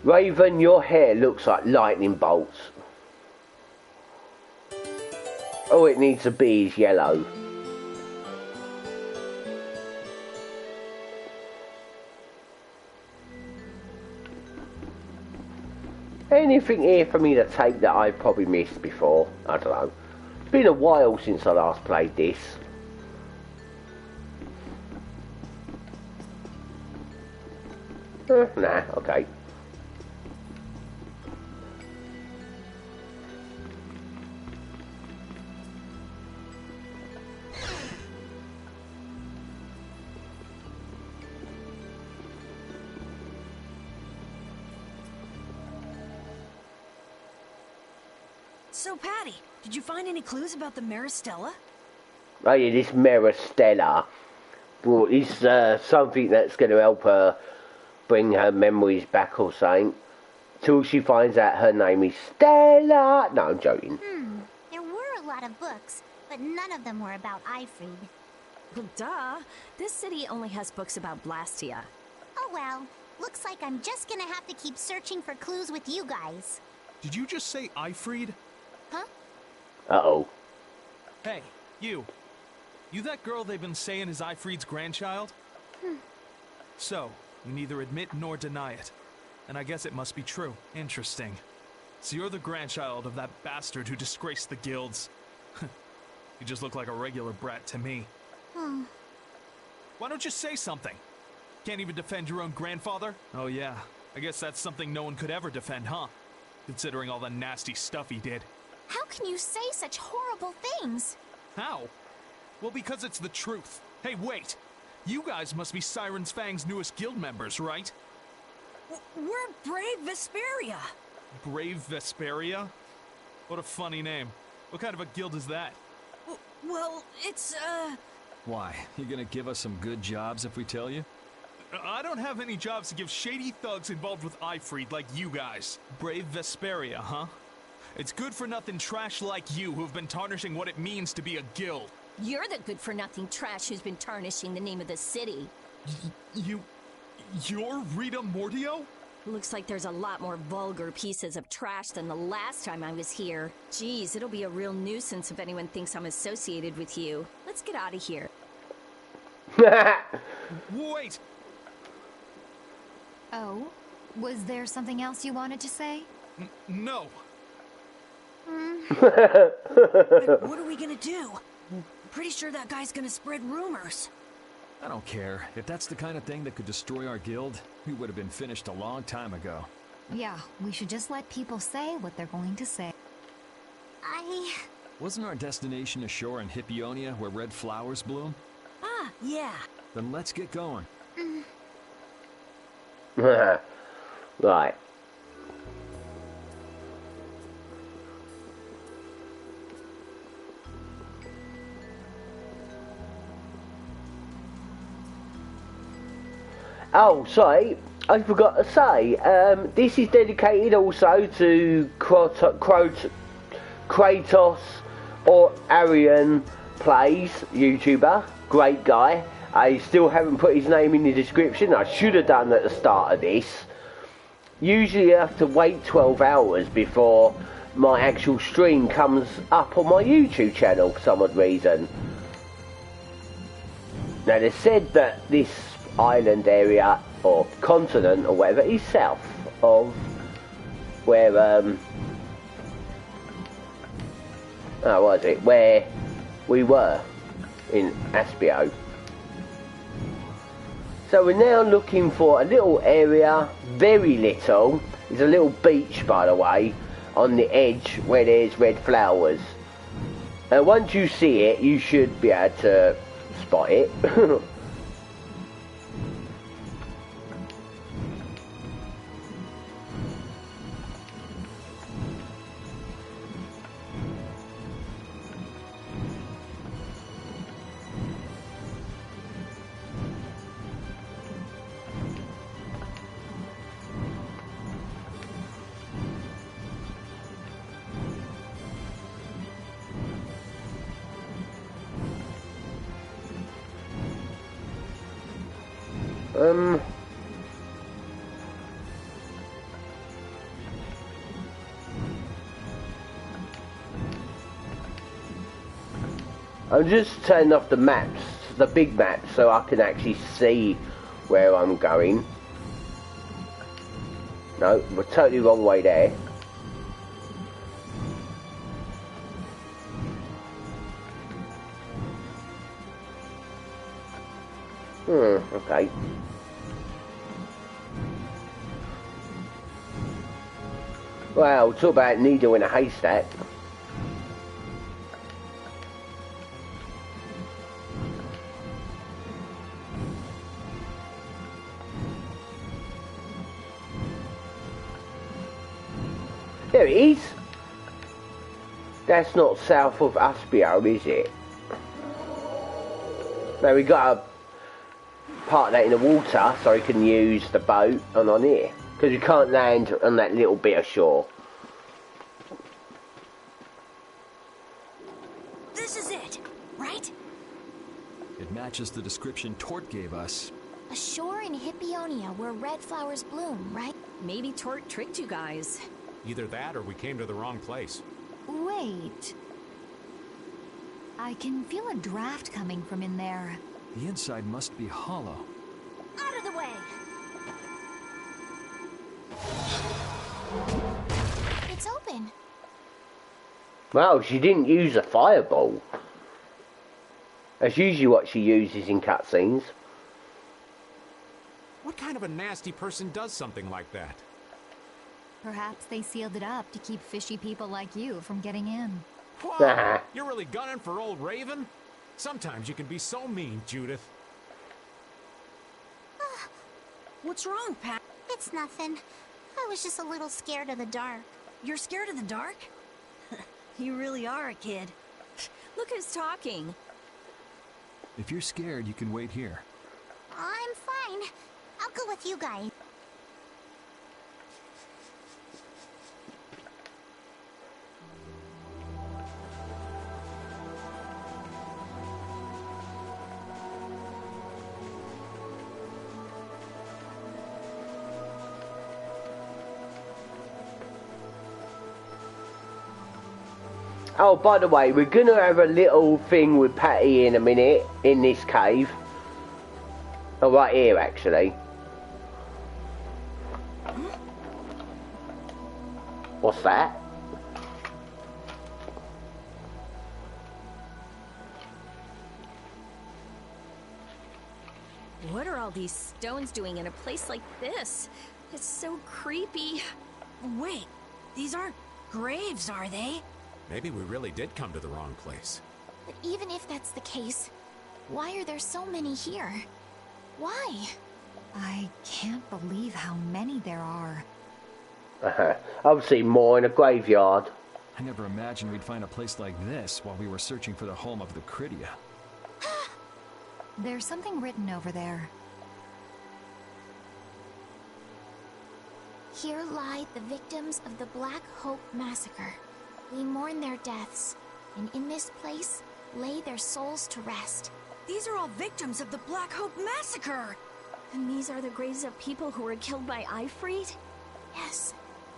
Raven, your hair looks like lightning bolts. All it needs to be is yellow. Anything here for me to take that I've probably missed before? I don't know. It's been a while since I last played this. Nah, okay. So, Patty, did you find any clues about the Maristella? Oh yeah, this Maristella. Well, it's something that's going to help her bring her memories back or something. Till she finds out her name is Stella. No, I'm joking. There were a lot of books, but none of them were about Ifrid. Well, duh. This city only has books about Blastia. Oh well, looks like I'm just gonna have to keep searching for clues with you guys. Did you just say Ifrid? Huh? Uh-oh. Hey, you. You that girl they've been saying is Ifrid's grandchild? So, you neither admit nor deny it. And I guess it must be true. Interesting. So you're the grandchild of that bastard who disgraced the guilds. You just look like a regular brat to me. Why don't you say something? Can't even defend your own grandfather? Oh yeah, I guess that's something no one could ever defend, huh? Considering all the nasty stuff he did. How can you say such horrible things? How? Well, because it's the truth. Hey, wait! You guys must be Siren's Fang's newest guild members, right? We're Brave Vesperia. Brave Vesperia? What a funny name. What kind of a guild is that? Well, it's, Why? You gonna give us some good jobs if we tell you? I don't have any jobs to give shady thugs involved with Ifrid like you guys. Brave Vesperia, huh? It's good-for-nothing trash like you who've been tarnishing what it means to be a guild. You're the good-for-nothing trash who's been tarnishing the name of the city. You're Rita Mordio? Looks like there's a lot more vulgar pieces of trash than the last time I was here. Geez, it'll be a real nuisance if anyone thinks I'm associated with you. Let's get out of here. Wait! Oh? Was there something else you wanted to say? No. But what are we gonna do? Pretty sure that guy's gonna spread rumors. I don't care. If that's the kind of thing that could destroy our guild, we would have been finished a long time ago. Yeah, we should just let people say what they're going to say. Wasn't our destination ashore in Hippionia where red flowers bloom? Ah, yeah. Then let's get going. Right. Oh, sorry, I forgot to say, this is dedicated also to Kratos or Arian Plays, YouTuber, great guy. I still haven't put his name in the description. I should have done at the start of this. Usually I have to wait 12 hours before my actual stream comes up on my YouTube channel for some odd reason. Now they said that this island area or continent or whatever is south of where what is it, where we were in Aspio. So we're now looking for a little area, very little. There's a little beach, by the way, on the edge where there's red flowers. And once you see it, you should be able to spot it. I'm just turning off the maps, the big maps, so I can actually see where I'm going. No, we're totally wrong way there. Okay. Well, talk about needle in a haystack. There it is. That's not south of Aspio, is it? Now we got to park that in the water so we can use the boat on here. Because we can't land on that little bit of shore. This is it, right? It matches the description Tort gave us. A shore in Hippionia where red flowers bloom, right? Maybe Tort tricked you guys. Either that or we came to the wrong place. Wait. I can feel a draft coming from in there. The inside must be hollow. Out of the way! It's open. Well, she didn't use a fireball. That's usually what she uses in cutscenes. What kind of a nasty person does something like that? Perhaps they sealed it up to keep fishy people like you from getting in. Whoa, you're really gunning for old Raven? Sometimes you can be so mean, Judith. What's wrong, Pat? It's nothing. I was just a little scared of the dark. You're scared of the dark? You really are a kid. Look who's talking. If you're scared, you can wait here. I'm fine. I'll go with you guys. Oh, by the way, we're going to have a little thing with Patty in a minute, in this cave. Oh, right here, actually. What's that? What are all these stones doing in a place like this? It's so creepy. Wait, these aren't graves, are they? Maybe we really did come to the wrong place. But even if that's the case, why are there so many here? Why? I can't believe how many there are. Obviously more in a graveyard. I never imagined we'd find a place like this while we were searching for the home of the Cridia. There's something written over there. Here lie the victims of the Black Hope Massacre. We mourn their deaths, and in this place lay their souls to rest. These are all victims of the Black Hope Massacre! And these are the graves of people who were killed by Ifrit? Yes,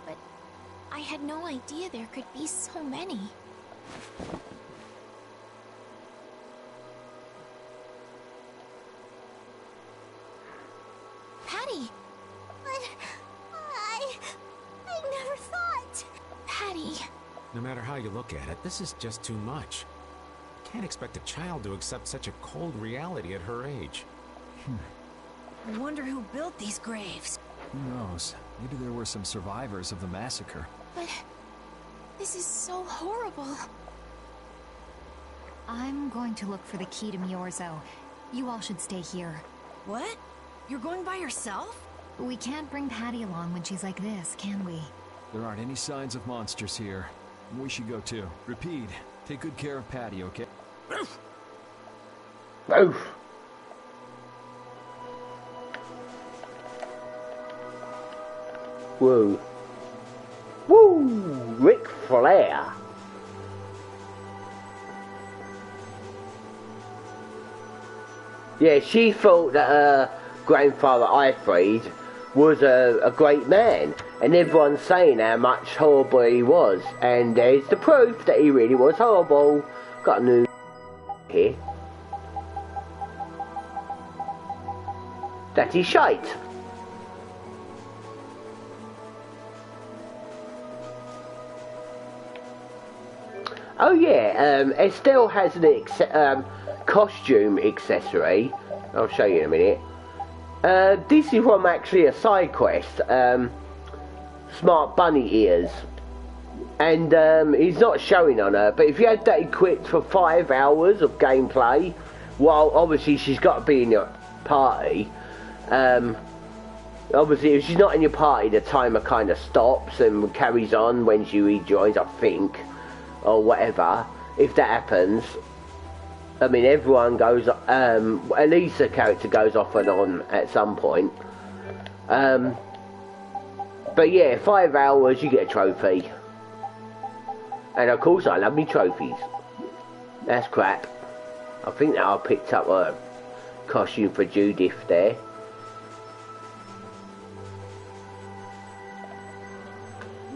but I had no idea there could be so many. Patty! But I never thought. Patty! No matter how you look at it, this is just too much. You can't expect a child to accept such a cold reality at her age. I wonder who built these graves. Who knows? Maybe there were some survivors of the massacre. But this is so horrible. I'm going to look for the key to Miorzo. You all should stay here. What? You're going by yourself? We can't bring Patty along when she's like this, can we? There aren't any signs of monsters here. We should go too. Repeat, take good care of Patty, okay? Oof. Whoa. Woo! Ric Flair. Yeah, she thought that her grandfather Ifrit was a great man, and everyone's saying how much horrible he was, and there's the proof that he really was horrible. Got a new here. That is shite. Oh yeah, Estelle has an costume accessory. I'll show you in a minute. This is from actually a side quest, Smart Bunny Ears, and he's not showing on her, but if you had that equipped for 5 hours of gameplay, while obviously she's got to be in your party, obviously if she's not in your party the timer kind of stops and carries on when she rejoins, I think. or whatever, if that happens, I mean, everyone goes, at least a character goes off and on at some point. But yeah, 5 hours, you get a trophy. And of course, I love me trophies. That's crap. I think that I picked up a costume for Judith there.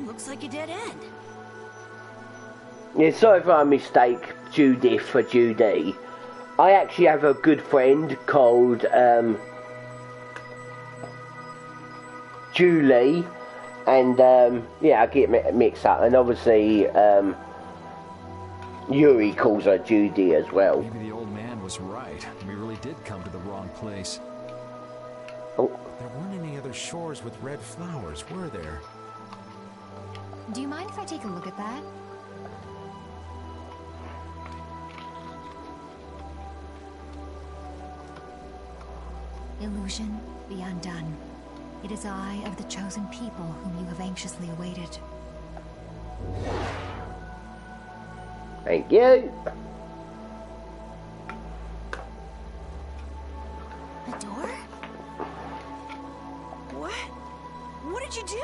Looks like a dead end. Yeah, sorry if I mistake Judith for Judy. I actually have a good friend called Julie, and yeah, I get mixed up, and obviously Yuri calls her Judy as well. Maybe the old man was right. We really did come to the wrong place. Oh. There weren't any other shores with red flowers, were there? Do you mind if I take a look at that? Illusion, be undone. It is I of the chosen people whom you have anxiously awaited. Thank you. A door? What? What did you do?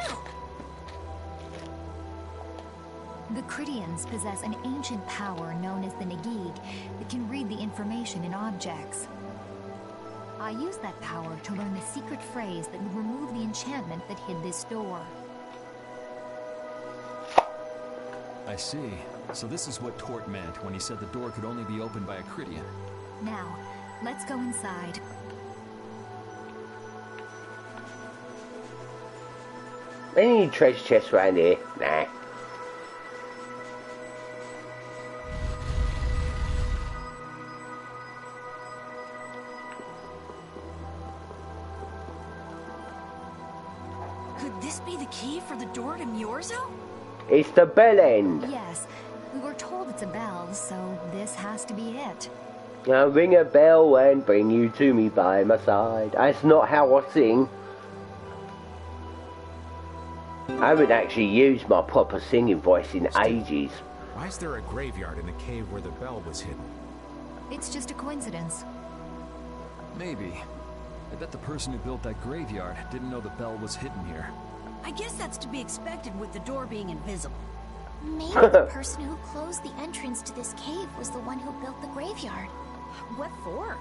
The Cridians possess an ancient power known as the Negig that can read the information in objects. I used that power to learn the secret phrase that would remove the enchantment that hid this door. I see. So this is what Tort meant when he said the door could only be opened by a Cridian. Now, let's go inside. Any treasure chests around here? Nah. Could this be the key for the door to Myorzo? It's the bell end. Yes, we were told it's a bell, so this has to be it. I'll ring a bell and bring you to me by my side. That's not how I sing. I haven't actually used my proper singing voice in ages. Why is there a graveyard in the cave where the bell was hidden? It's just a coincidence. Maybe. I bet the person who built that graveyard didn't know the bell was hidden here. I guess that's to be expected with the door being invisible. Maybe the person who closed the entrance to this cave was the one who built the graveyard. What for?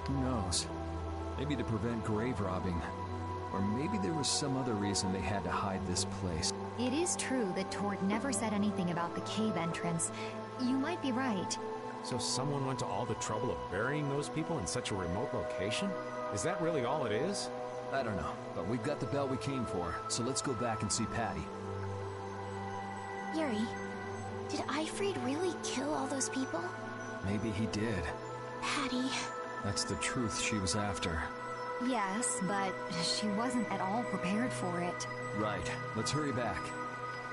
Who knows? Maybe to prevent grave robbing. Or maybe there was some other reason they had to hide this place. It is true that Tort never said anything about the cave entrance. You might be right. So someone went to all the trouble of burying those people in such a remote location? Is that really all it is? I don't know, but we've got the bell we came for, so let's go back and see Patty. Yuri, did Ifrid really kill all those people? Maybe he did. Patty. That's the truth she was after. Yes, but she wasn't at all prepared for it. Right. Let's hurry back.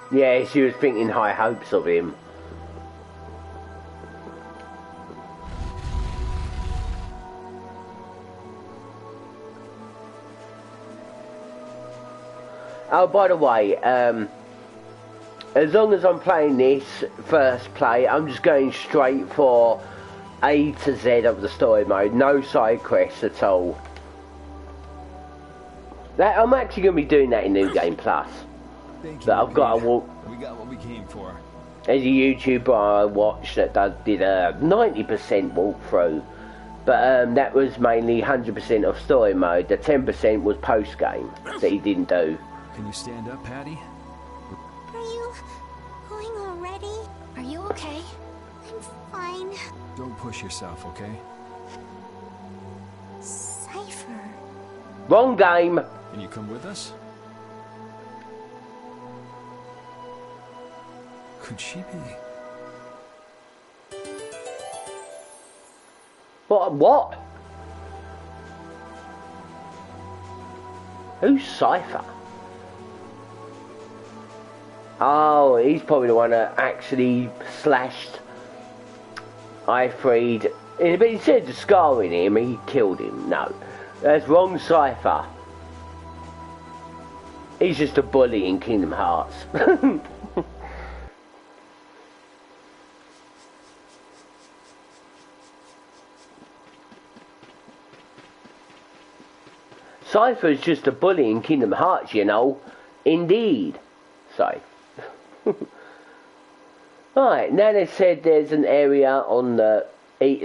Yeah, she was thinking high hopes of him. Oh, by the way, as long as I'm playing this first play, I'm just going straight for A to Z of the story mode. No side quests at all. That I'm actually going to be doing that in New Game Plus. Thank you. But I've got to walk. We got what we came for. There's a YouTuber I watched that did a 90% walkthrough. But that was mainly 100% of story mode. The 10% was post game that he didn't do. Can you stand up, Patty? Are you going already? Are you okay? I'm fine. Don't push yourself, okay? Cypher. Wrong game. Can you come with us? Could she be? What? Who's Cypher? Oh, he's probably the one that actually slashed Ifrid. But he said the scar in him, he killed him. No, that's wrong Cypher. He's just a bully in Kingdom Hearts. Cypher's just a bully in Kingdom Hearts, you know. Indeed. So. Right, now they said there's an area on the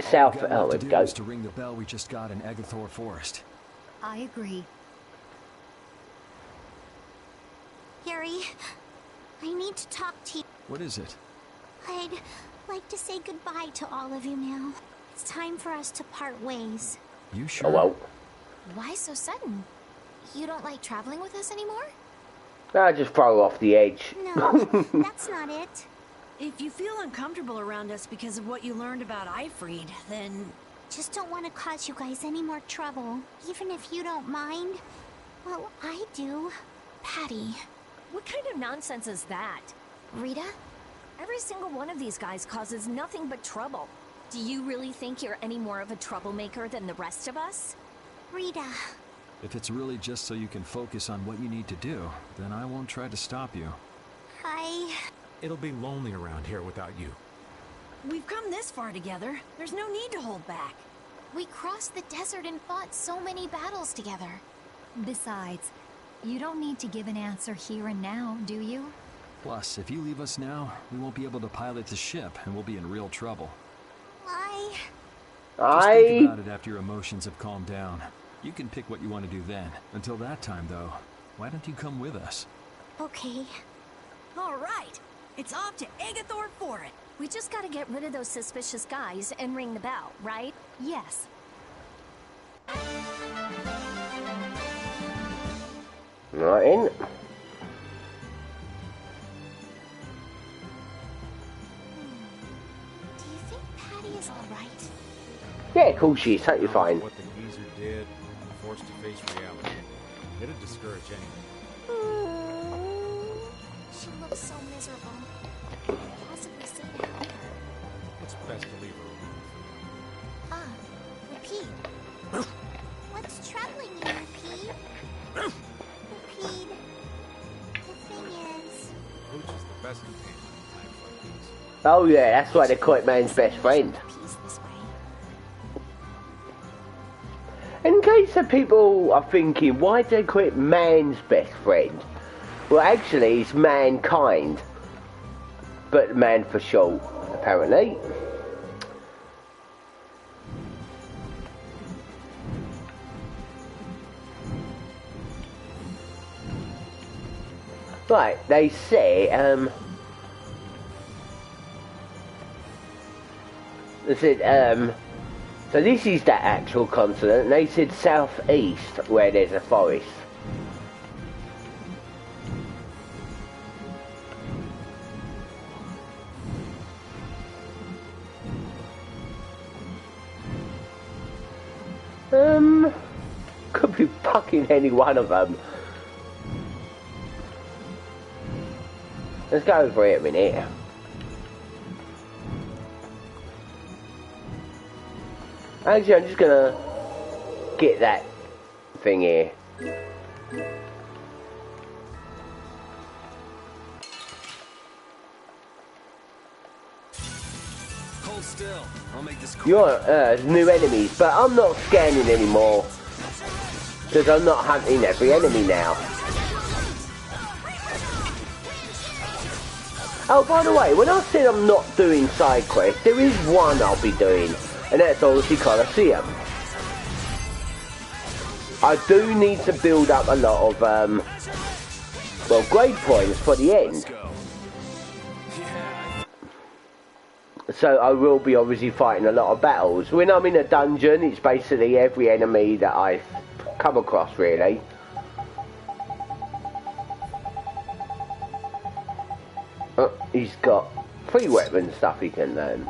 south. Oh, there we go. To ring the bell we just got in Egathor Forest. I agree. Harry, I need to talk to you. What is it? I'd like to say goodbye to all of you now. It's time for us to part ways. You sure? Oh, well. Why so sudden? You don't like traveling with us anymore? I'll just throw off the edge. No, that's not it. If you feel uncomfortable around us because of what you learned about Ifried, then... Just don't want to cause you guys any more trouble, even if you don't mind. Well, I do. Patty, what kind of nonsense is that? Rita? Every single one of these guys causes nothing but trouble. Do you really think you're any more of a troublemaker than the rest of us? Rita. If it's really just so you can focus on what you need to do, then I won't try to stop you. It'll be lonely around here without you. We've come this far together. There's no need to hold back. We crossed the desert and fought so many battles together. Besides, you don't need to give an answer here and now, do you? Plus, if you leave us now, we won't be able to pilot the ship, and we'll be in real trouble. Just think about it after your emotions have calmed down. You can pick what you want to do then. Until that time, though, why don't you come with us? Okay. All right. It's off to Egathor Forest. We just gotta get rid of those suspicious guys and ring the bell, right? Yes. Right in. Do you think Patty is alright? Yeah, of course she is. Totally fine. What the geezer did, forced to face reality. It'd discourage anyone. She looks so miserable. Possibly say to help her. It's best to leave her alone. Repeat. What's troubling you, Repeat? Repeat. The thing is... Pooch is the best companion in times like these. Oh yeah, that's why they call it man's best friend. In case of people are thinking, why do they call it man's best friend? Well, actually, it's mankind. But man for short, apparently. Right, they say, they said, so this is that actual continent, and they said southeast, where there's a forest. Could be fucking any one of them. Let's go over here a minute. Actually, I'm just gonna get that thing here. Hold still. I'll make this quick. You're new enemies, but I'm not scanning anymore because I'm not hunting every enemy now. Oh, by the way, when I said I'm not doing side quests, there is one I'll be doing, and that's obviously Colosseum. I do need to build up a lot of, well, grade points for the end. So I will be obviously fighting a lot of battles. When I'm in a dungeon, it's basically every enemy that I've come across, really. He's got 3 weapon stuff he can learn.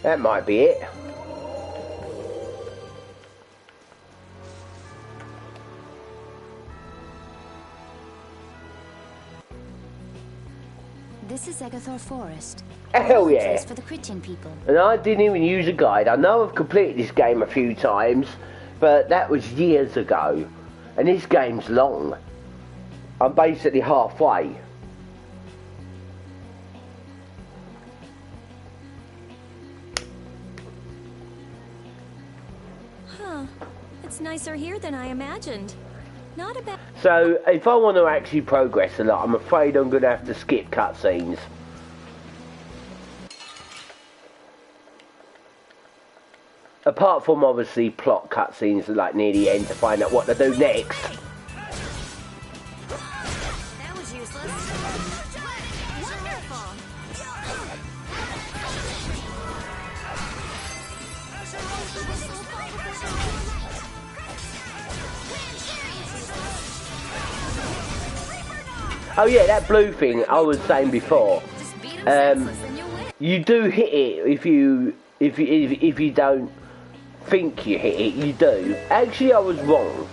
That might be it. This is Egathor Forest. Hell yeah! Place for the Christian people. And I didn't even use a guide. I know I've completed this game a few times, but that was years ago. And this game's long. I'm basically halfway. Huh. It's nicer here than I imagined. Not a bad... So, if I want to actually progress a lot, I'm afraid I'm going to have to skip cutscenes. Apart from, obviously, plot cutscenes like near the end to find out what to do next. That was useless. Wonderful! Oh yeah, that blue thing I was saying before. You do hit it if you don't think you hit it. You do. Actually, I was wrong.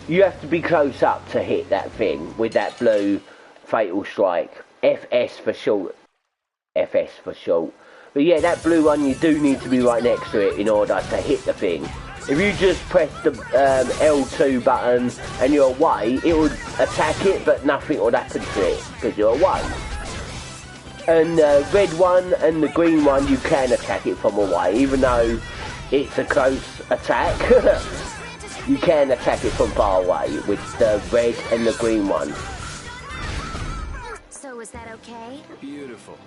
You have to be close up to hit that thing with that blue fatal strike. FS for short. FS for short. But yeah, that blue one, you do need to be right next to it in order to hit the thing. If you just press the L2 button and you're away, it would attack it, but nothing would happen to it because you're away. And the red one and the green one, you can attack it from away, even though it's a close attack. You can attack it from far away with the red and the green one. So is that okay? Beautiful.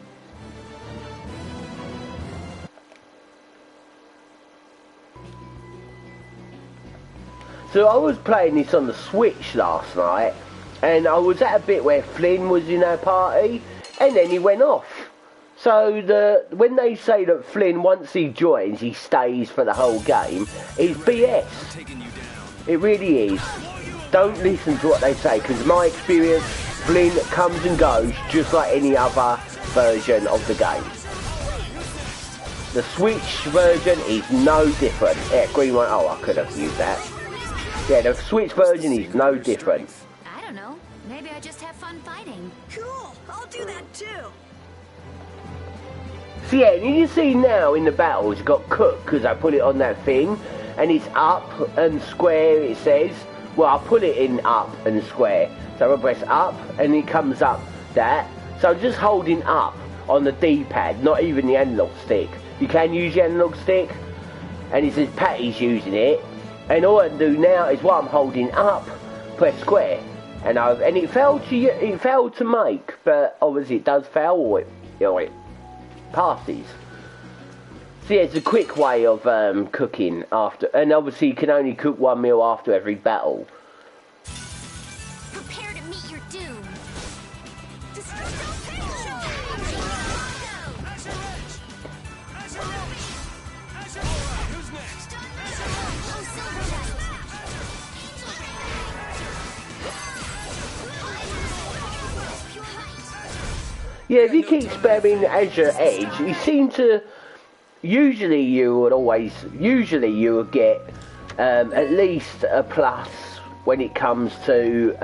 So I was playing this on the Switch last night, and I was at a bit where Flynn was in our party, and then he went off. So when they say that Flynn, once he joins, he stays for the whole game, it's BS. It really is. Don't listen to what they say, because in my experience, Flynn comes and goes just like any other version of the game. The Switch version is no different. Yeah, green one. Oh, I could have used that. Yeah, the Switch version is no different. I don't know. Maybe I just have fun fighting. Cool! I'll do that too! So yeah, and you see now in the battles, you got Cook, because I put it on that thing, and it's up and square, it says. Well, I put it in up and square. So I press up, and it comes up that. So I'm just holding up on the D-pad, not even the analog stick. You can use the analog stick, and it says Patty's using it. And all I do now is while I'm holding up, press square, and it failed to make, but obviously it does fail, or it passes. So yeah, it's a quick way of cooking after, and obviously you can only cook one meal after every battle. Prepare to meet your doom. Who's next? Yeah, if you keep spamming Azure Edge, you seem to... Usually you would get at least a plus when it comes to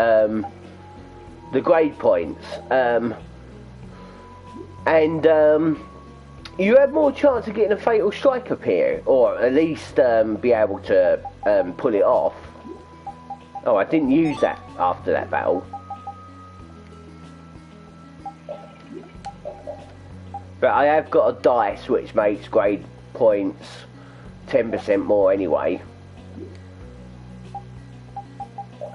the grade points. You have more chance of getting a fatal strike up here, or at least be able to pull it off. Oh, I didn't use that after that battle. But I have got a dice which makes grade points 10% more anyway.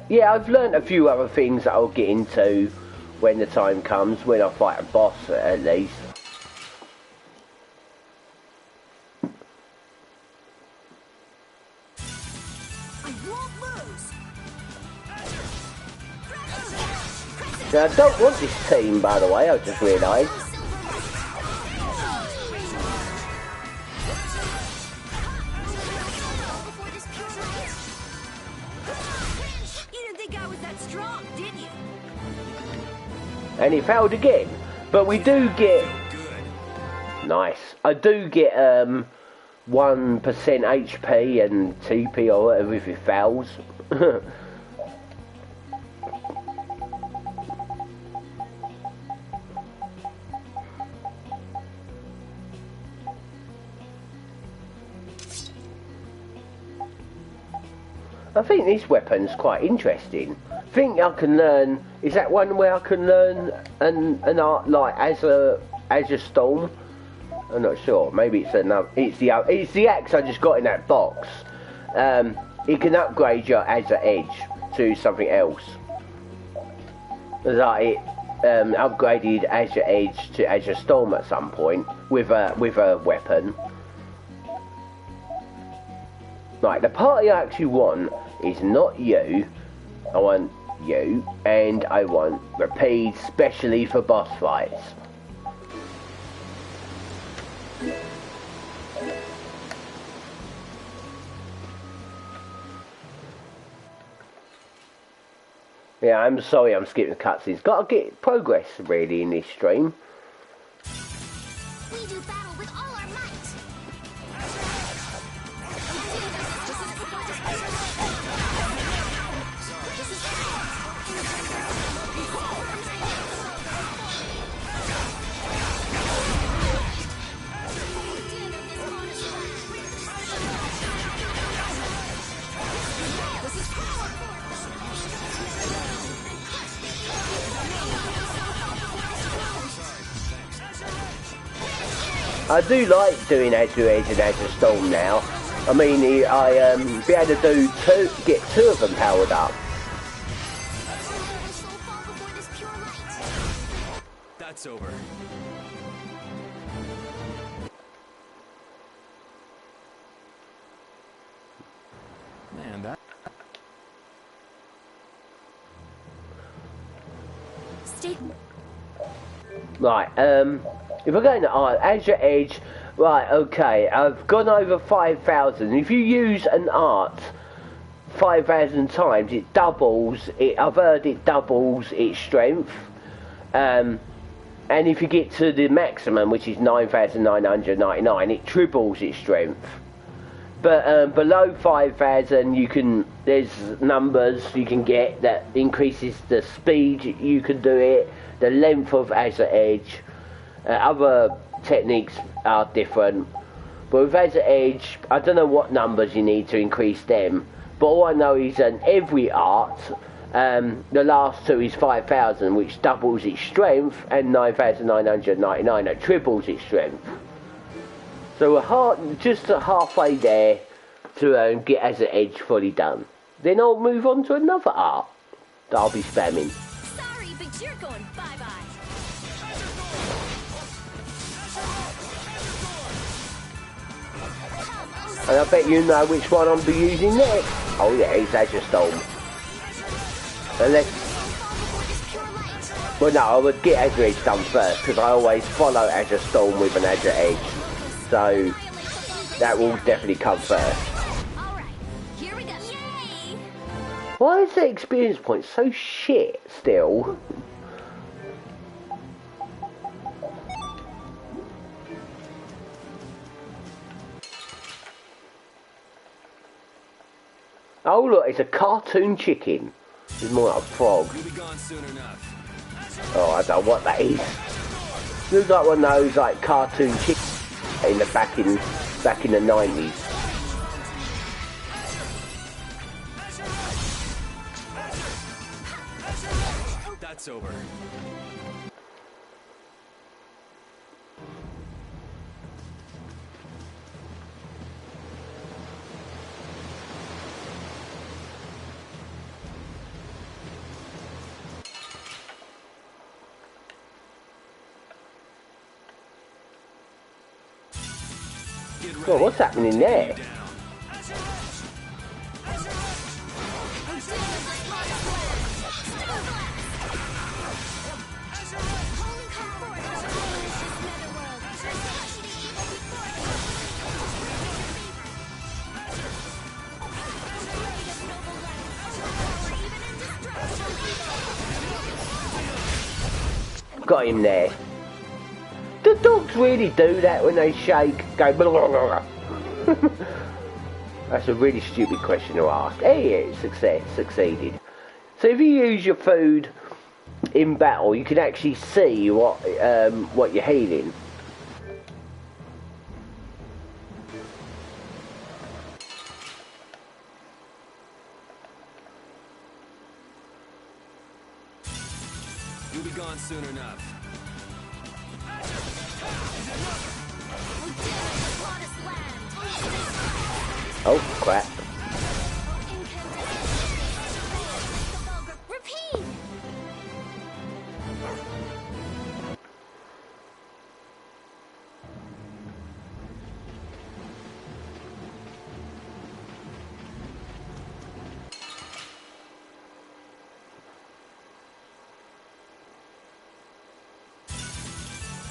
Yeah, I've learnt a few other things that I'll get into when the time comes, when I fight a boss at least. Now, I don't want this team, by the way, I've just realised. And he failed again. But we do get... Nice. I do get 1% HP and TP or whatever if it fails. I think this weapon's quite interesting. I think I can learn. Is that one where I can learn an art like as a storm? I'm not sure. Maybe it's another. It's the axe I just got in that box. It can upgrade your Azure Edge to something else. Like it upgraded Azure Edge to Azure Storm at some point with a weapon. Right, the party I actually want is not you. I want you, and I want Rapide specially for boss fights. Yeah, I'm sorry I'm skipping cutscenes. Gotta get progress really in this stream. We do battle with all our might. I do like doing Azure Edge and Azure Storm now. I mean, I be able to get two of them powered up. That's over. Man, that... Stay. Right, if we're going to Azure Edge, right, okay, I've gone over 5,000. If you use an art 5,000 times, it doubles, I've heard it doubles its strength. And if you get to the maximum, which is 9,999, it triples its strength. But below 5,000, there's numbers you can get that increases the speed you can do it, the length of Azure Edge. Other techniques are different, but with Azure Edge, I don't know what numbers you need to increase them, but all I know is that every art, the last two is 5,000, which doubles its strength, and 9,999, that triples its strength. So we're just halfway there to get Azure Edge fully done. Then I'll move on to another art that I'll be spamming. Sorry, but you're going bye-bye. And I bet you know which one I'll be using next. Oh yeah, it's Azure Storm. Well no, I would get Azure Edge done first, because I always follow Azure Storm with an Azure Edge. So, that will definitely come first. Here we go. Yay! Why is the experience point so shit still? Oh look, it's a cartoon chicken. It's more like a frog. You'll be gone soon enough. Oh, I don't know what that is. Looks like one of those like cartoon chickens in the back in the 90s. That's over. Well, what's happening there? Got him there. Do dogs really do that when they shake? Go blah, blah, blah. That's a really stupid question to ask. Hey, succeeded. So if you use your food in battle, you can actually see what you're healing. You'll be gone soon enough. Oh, crap. Repeat!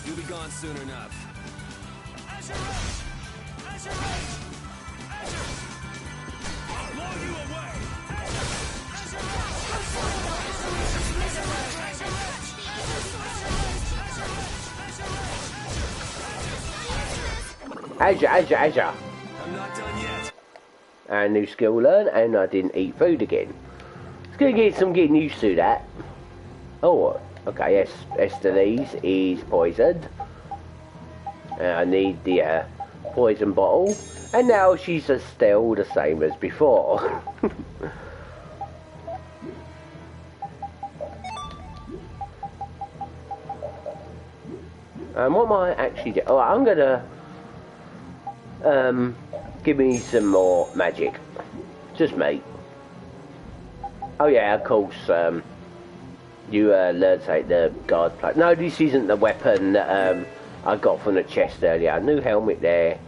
You'll be gone soon enough. I'll blow you away. Azure. I'm not done yet. And new skill learned, and I didn't eat food again. It's gonna get some getting used to that. Oh, okay, yes, Esther's is poisoned. I need the poison bottle. And now she's still the same as before. And what am I actually doing? Oh, I'm gonna give me some more magic. Just me. Oh yeah, of course. You learned to take the guard plate. No, this isn't the weapon that I got from the chest earlier. A new helmet there.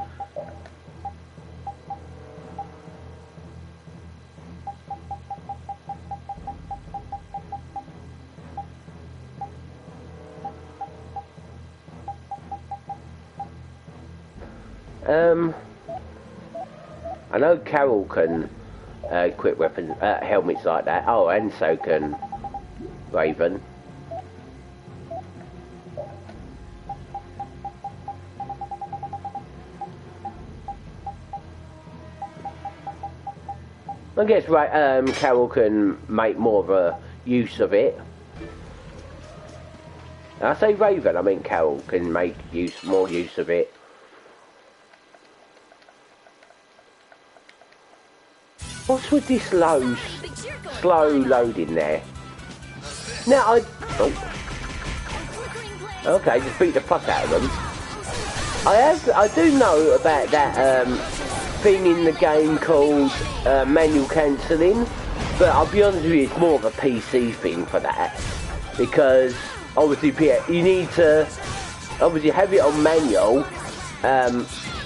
I know Carol can equip weapons, helmets like that. Oh, and so can Raven. I guess Carol can make more of a use of it. I say Raven, I mean Carol can make more use of it. What's with this slow loading there? Now okay, just beat the fuck out of them. I do know about that thing in the game called manual cancelling, but I'll be honest with you, it's more of a PC thing for that, because obviously you need to obviously have it on manual,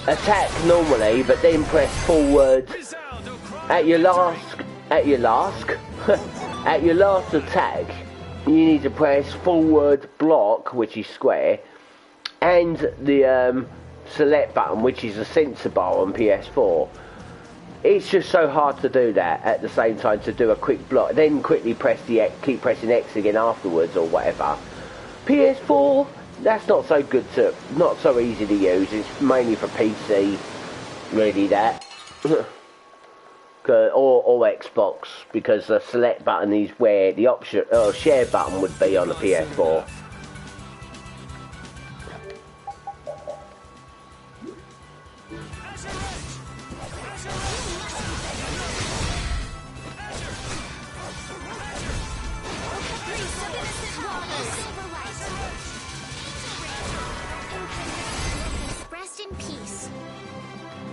attack normally, but then press forward at your last attack. You need to press forward block, which is square, and the select button, which is a sensor bar on PS4. It's just so hard to do that at the same time, to do a quick block, then quickly press the X, keep pressing X again afterwards or whatever. PS4, that's not so good not so easy to use. It's mainly for PC, really, that. Or Xbox, because the select button is where the option or share button would be on the PS4. Rest in peace.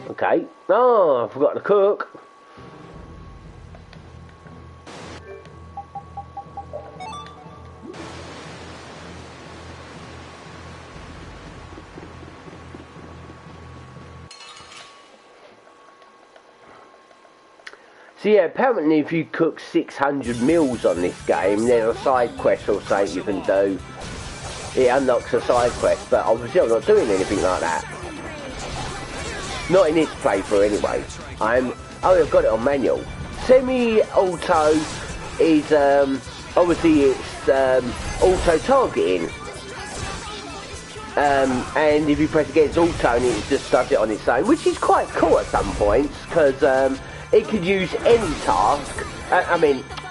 Okay. Oh, I forgot to cook. So yeah, apparently if you cook 600 meals on this game, there's a side quest or something you can do. It unlocks a side quest, but obviously I'm not doing anything like that. Not in this playthrough anyway. I've got it on manual. Semi-auto is, obviously it's auto targeting. And if you press against auto, and it just does it on its own, which is quite cool at some points, because it could use any task,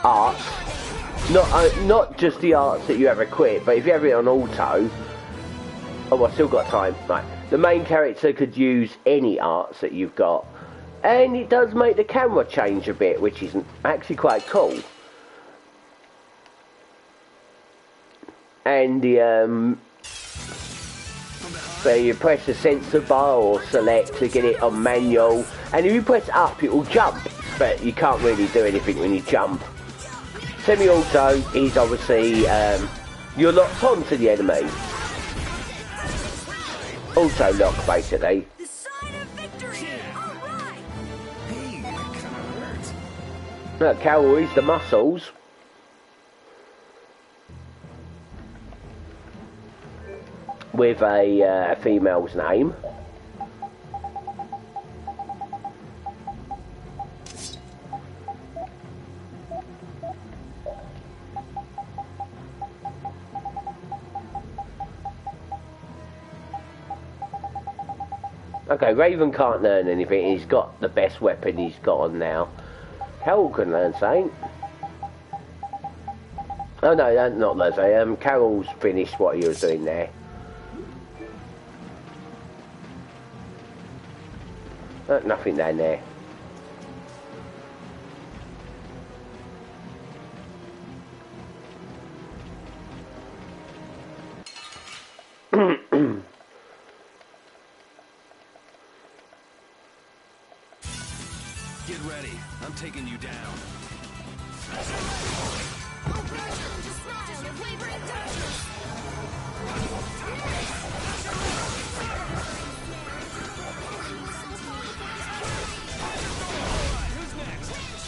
arts, not just the arts that you have equipped, but if you have it on auto, oh, I've still got time, right, the main character could use any arts that you've got, and it does make the camera change a bit, which is actually quite cool. and the so you press the sensor bar or select to get it on manual, and if you press up it will jump, but you can't really do anything when you jump. Semi-auto is obviously you're locked on to the enemy. Auto lock basically. The sign of victory! Alright! Hey, that kinda hurts. Look, Carol is the muscles. With a female's name. Okay, Raven can't learn anything. He's got the best weapon he's got on now. Carol can learn something. Oh no, not Leslie. Carol's finished what he was doing there. Nothing down there. Get ready. I'm taking you down.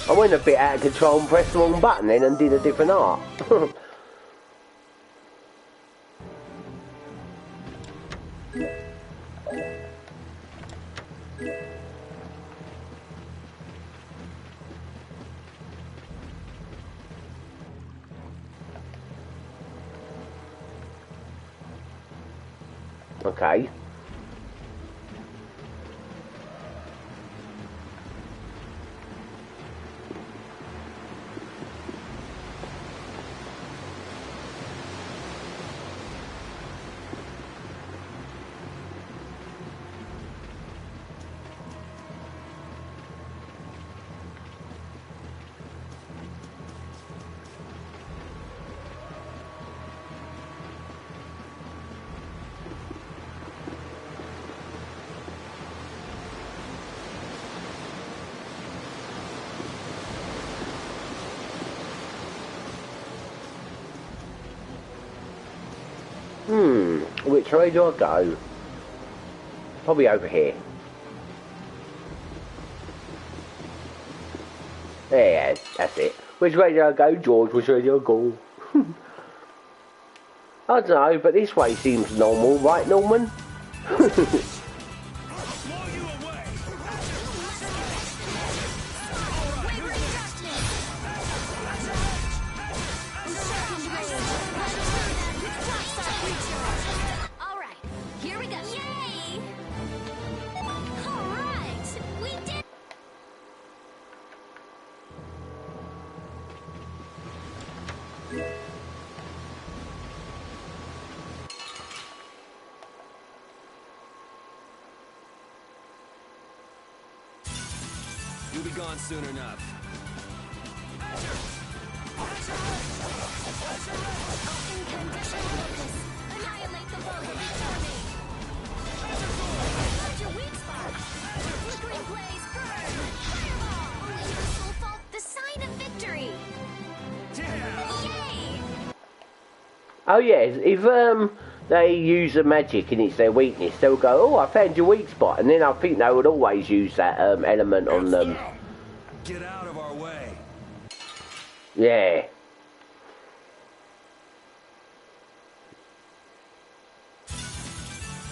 I went a bit out of control and pressed the wrong button then and did a different art. Okay. Which way do I go? Probably over here. Yeah, that's it. Which way do I go, George? Which way do I go? I don't know, but this way seems normal, right, Norman? You'll be gone soon enough. Annihilate the foe before me. Find your weak spot. Flickering blaze, burn. Fireball. Universal fault, the sign of victory. Yay! Oh yes, if they use a magic and it's their weakness, they'll go, oh, I found your weak spot, and then I think they would always use that element on them. Get out of our way. Yeah.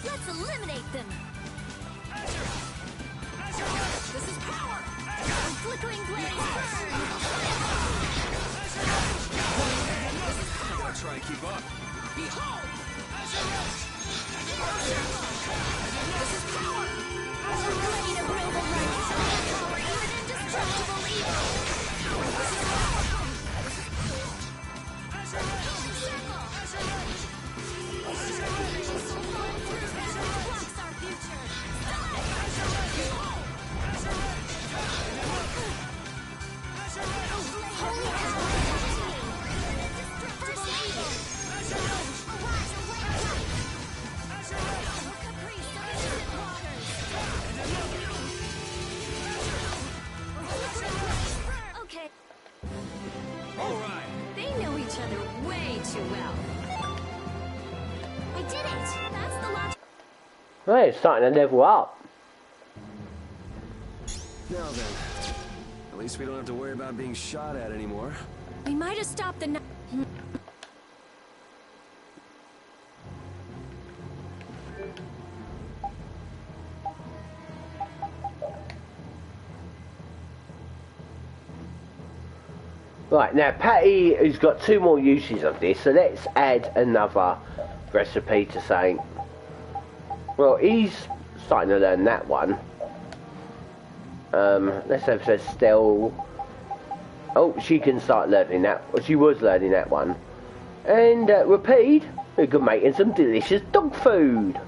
Let's eliminate them. This is power. Flickering blaze, burn. I'll try and keep up. Behold. This is power. Ready to rule the light. Power even indestructible evil. This is power. Blocks our future. Holy power. Indestructible evil. Right, it's starting to level up. Now then, at least we don't have to worry about being shot at anymore. We might have stopped the... Right, now Patty has got 2 more uses of this, so let's add another recipe to say. Well, he's starting to learn that one. Let's have Estelle. Oh, she can start learning that. Well, she was learning that one. And Repeat, we can make some delicious dog food.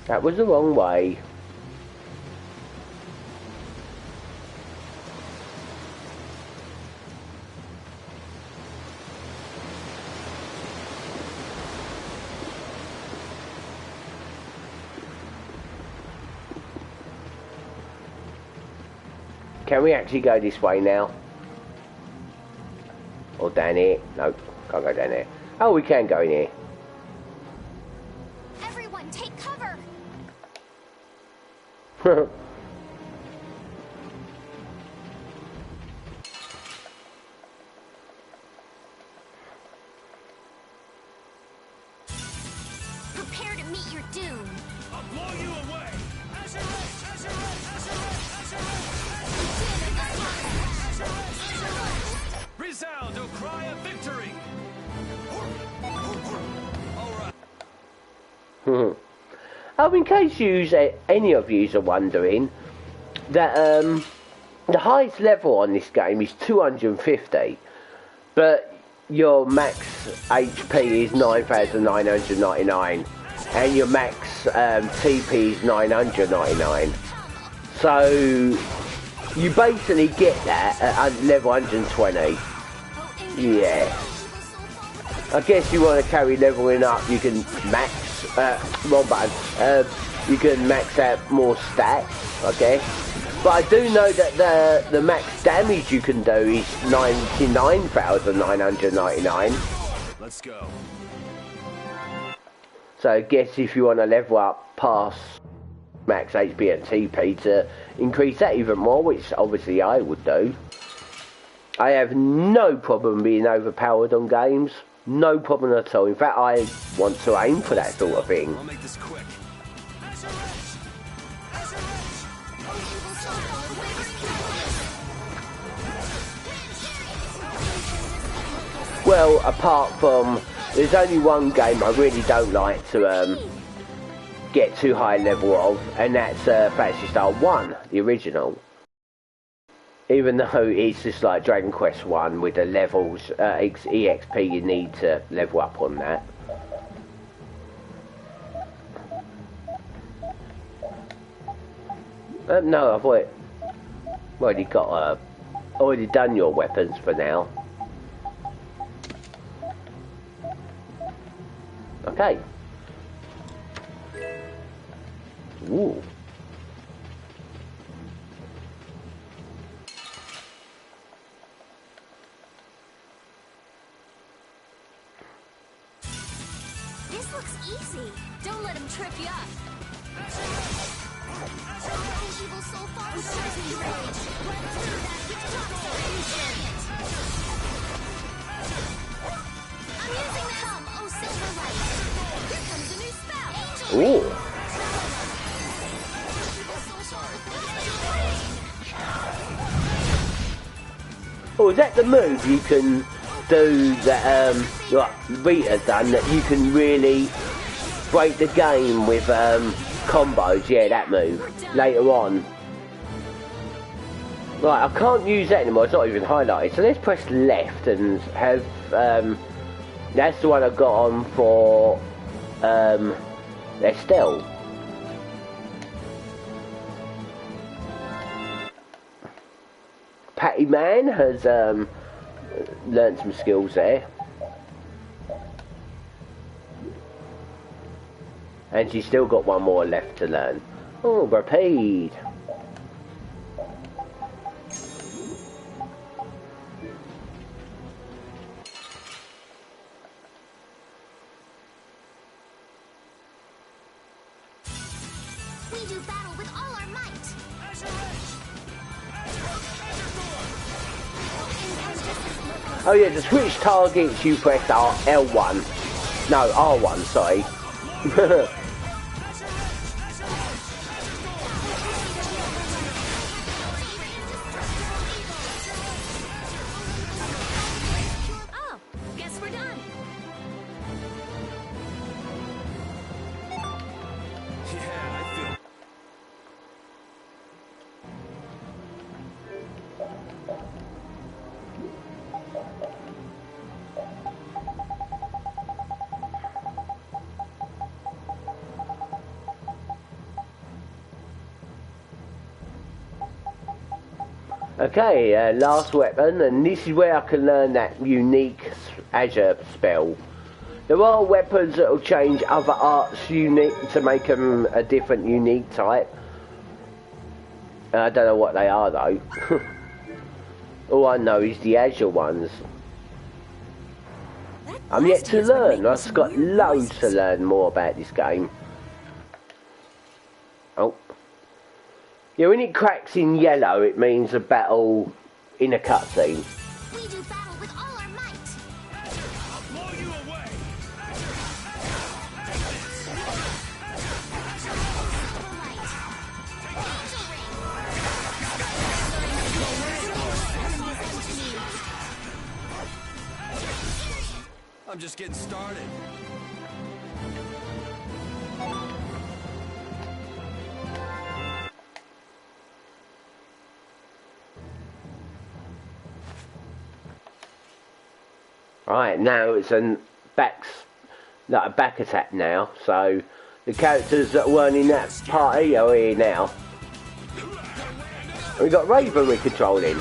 That was the wrong way. Can we actually go this way now? Or down here? Nope, can't go down there. Oh, we can go in here. Everyone, take cover! Prepare to meet your doom. I'll blow you away! Resound, O cry of victory! In case any of you are wondering, that the highest level on this game is 250, but your max HP is 9,999, and your max TP is 999. So you basically get that at level 120. Yeah. I guess you want to carry leveling up, you can max, wrong button, you can max out more stats, I guess. But I do know that the max damage you can do is 99,999. Let's go. So I guess if you want to level up past max HP and TP to increase that even more, which obviously I would do. I have no problem being overpowered on games. No problem at all. In fact, I want to aim for that sort of thing. I'll make this quick. Well, apart from, there's only one game I really don't like to get too high level of, and that's Phantasy Star 1, the original. Even though it's just like Dragon Quest 1 with the levels, EXP you need to level up on that. No, I've already got, already done your weapons for now. Okay. Ooh. This looks easy. Don't let him trip you up. Evil soul far surging rage. Run through that I'm using the helm, oh silver light. Here comes a new spell. Angel Ooh. Oh, is that the move you can do that, like Rita done, that you can really break the game with combos? Yeah, that move, later on. Right, I can't use that anymore, it's not even highlighted, so let's press left and have, that's the one I got on for, Estelle. Karate Man has learned some skills there. And she's still got one more left to learn. Oh, repeat. We do battle with all our might. Oh yeah, to switch targets you press L1. No, R1, sorry. Oh, guess we're done. Yeah, I feel... Okay, last weapon, and this is where I can learn that unique Azure spell. There are weapons that will change other arts unique to make them a different unique type. I don't know what they are though. All I know is the Azure ones. I'm yet to learn. I've got loads to learn more about this game. Oh. Yeah, when it cracks in yellow, it means a battle in a cutscene. We do battle with all our might. I'll blow you away. I'm just getting started. Right, now it's a back attack now, so the characters that weren't in that party are here now. We got Raven we're controlling.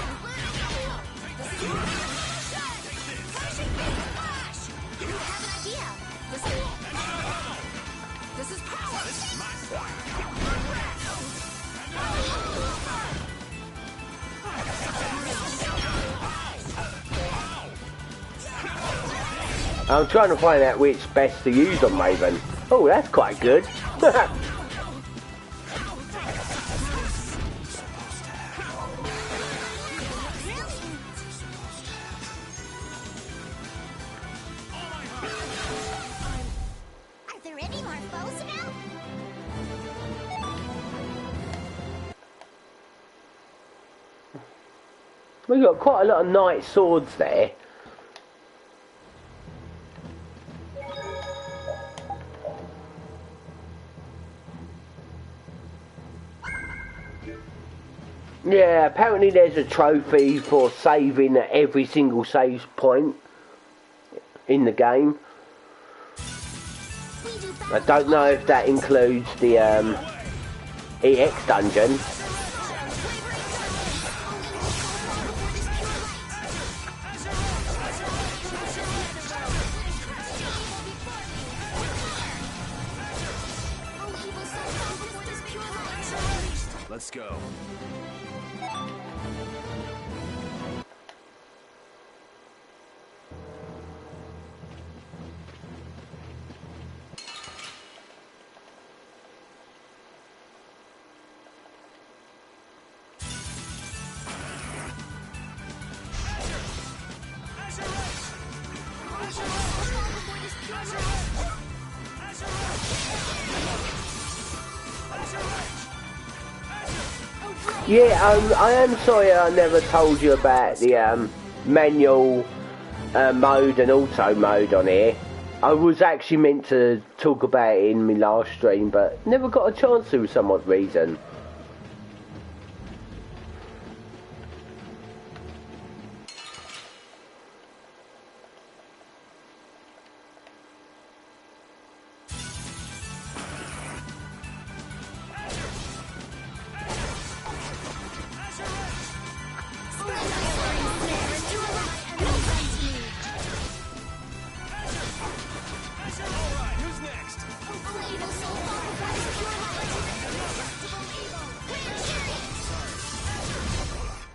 I'm trying to find out which best to use on Raven. Oh, that's quite good. Are there any more foes about? We've got quite a lot of knight swords there. Yeah, apparently there's a trophy for saving at every single save point in the game. I don't know if that includes the EX dungeon. Let's go. Yeah, I am sorry I never told you about the manual mode and auto mode on here. I was actually meant to talk about it in my last stream, but never got a chance to for some odd reason.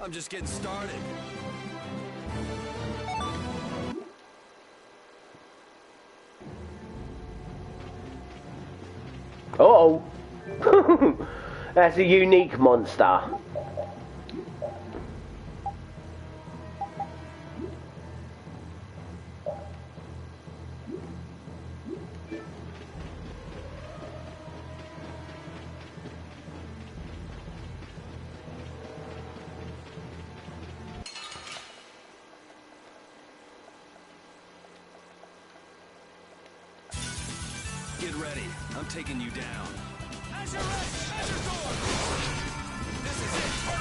I'm just getting started. Uh-oh. That's a unique monster. Get ready. I'm taking you down.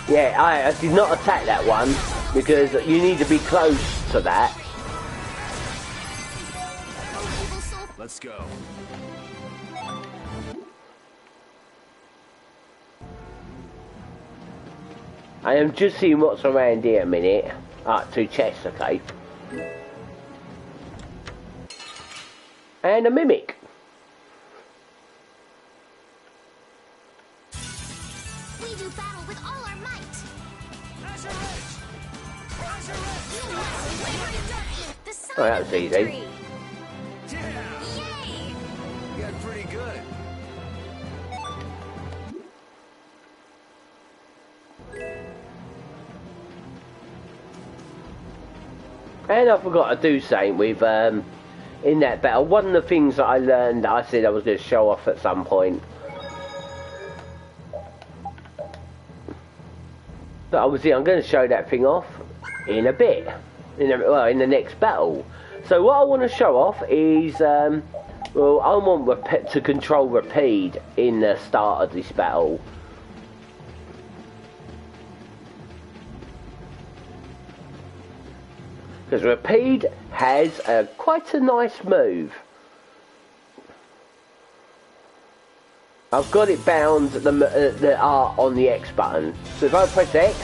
Yeah, I did not attack that one because you need to be close to that. Let's go. I am just seeing what's around here a minute. Ah, 2 chests, okay. And a mimic. We do battle with all our might. Oh, that was easy. You got pretty good. And I forgot to do something with, in that battle. One of the things that I learned that I said I was going to show off at some point. But obviously I'm going to show that thing off in a bit. In the next battle. So what I want to show off is, well, I want to control Rapide in the start of this battle. Because Rapide has quite a nice move. I've got it bound the R on the X button. So if I press X,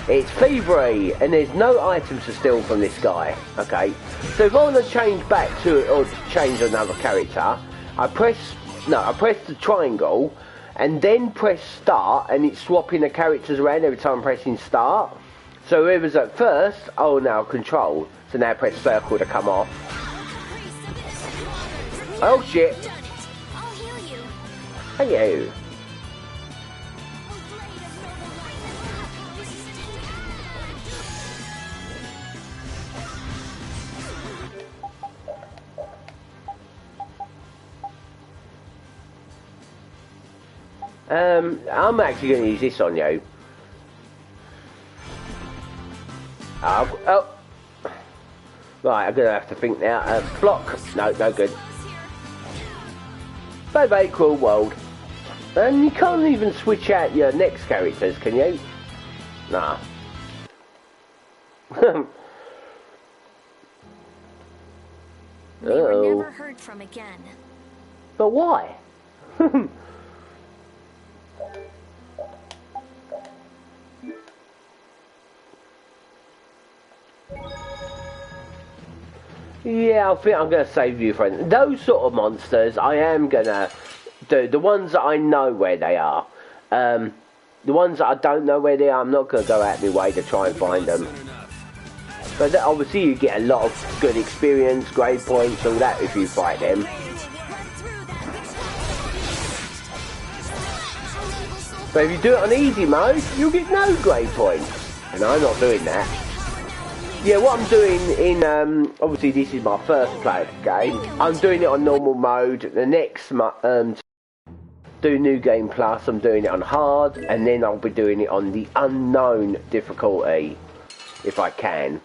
it's thievery, and there's no items to steal from this guy. Okay, so if I want to change back to or change another character, I press the triangle, and then press start, and it's swapping the characters around every time I'm pressing start. So whoever's at first, oh now control. So now press circle to come off. Oh shit! Hello. I'm actually going to use this on you. Oh. Right, I'm going to have to think now. Block. No, no good. Bye bye, cruel world. And you can't even switch out your next characters, can you? Nah. We were never heard from again. But why? Yeah, I think I'm going to save you, friend. Those sort of monsters, I am going to do. The ones that I know where they are. The ones that I don't know where they are, I'm not going to go out my way to try and find them. But obviously you get a lot of good experience, grade points, all that if you fight them. But if you do it on easy mode, you'll get no grade points. And I'm not doing that. Yeah, what I'm doing in, obviously this is my first play of the game. I'm doing it on normal mode. The next, do New Game Plus, I'm doing it on hard. And then I'll be doing it on the unknown difficulty, if I can.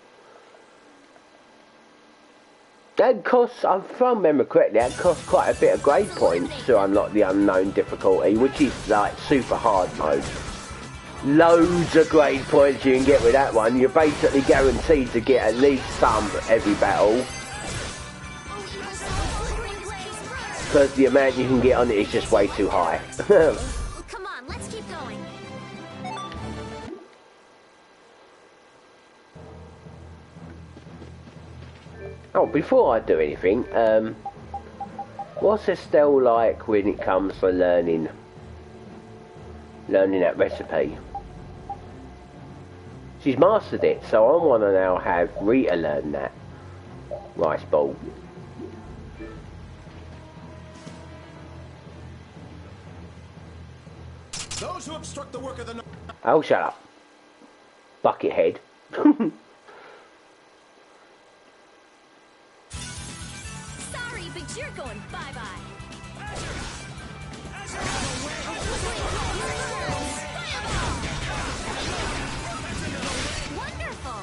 That costs, if I remember correctly, that costs quite a bit of grade points to unlock the unknown difficulty, which is like super hard mode. Loads of grade points you can get with that one. You're basically guaranteed to get at least some every battle. Because the amount you can get on it is just way too high. Come on, let's keep going. Oh, before I do anything, what's Estelle like when it comes to learning that recipe? She's mastered it, so I want to now have Rita learn that. Rice ball. Those who obstruct the work of the... Oh, shut up. Buckethead. Sorry, but you're going bye-bye. Wonderful.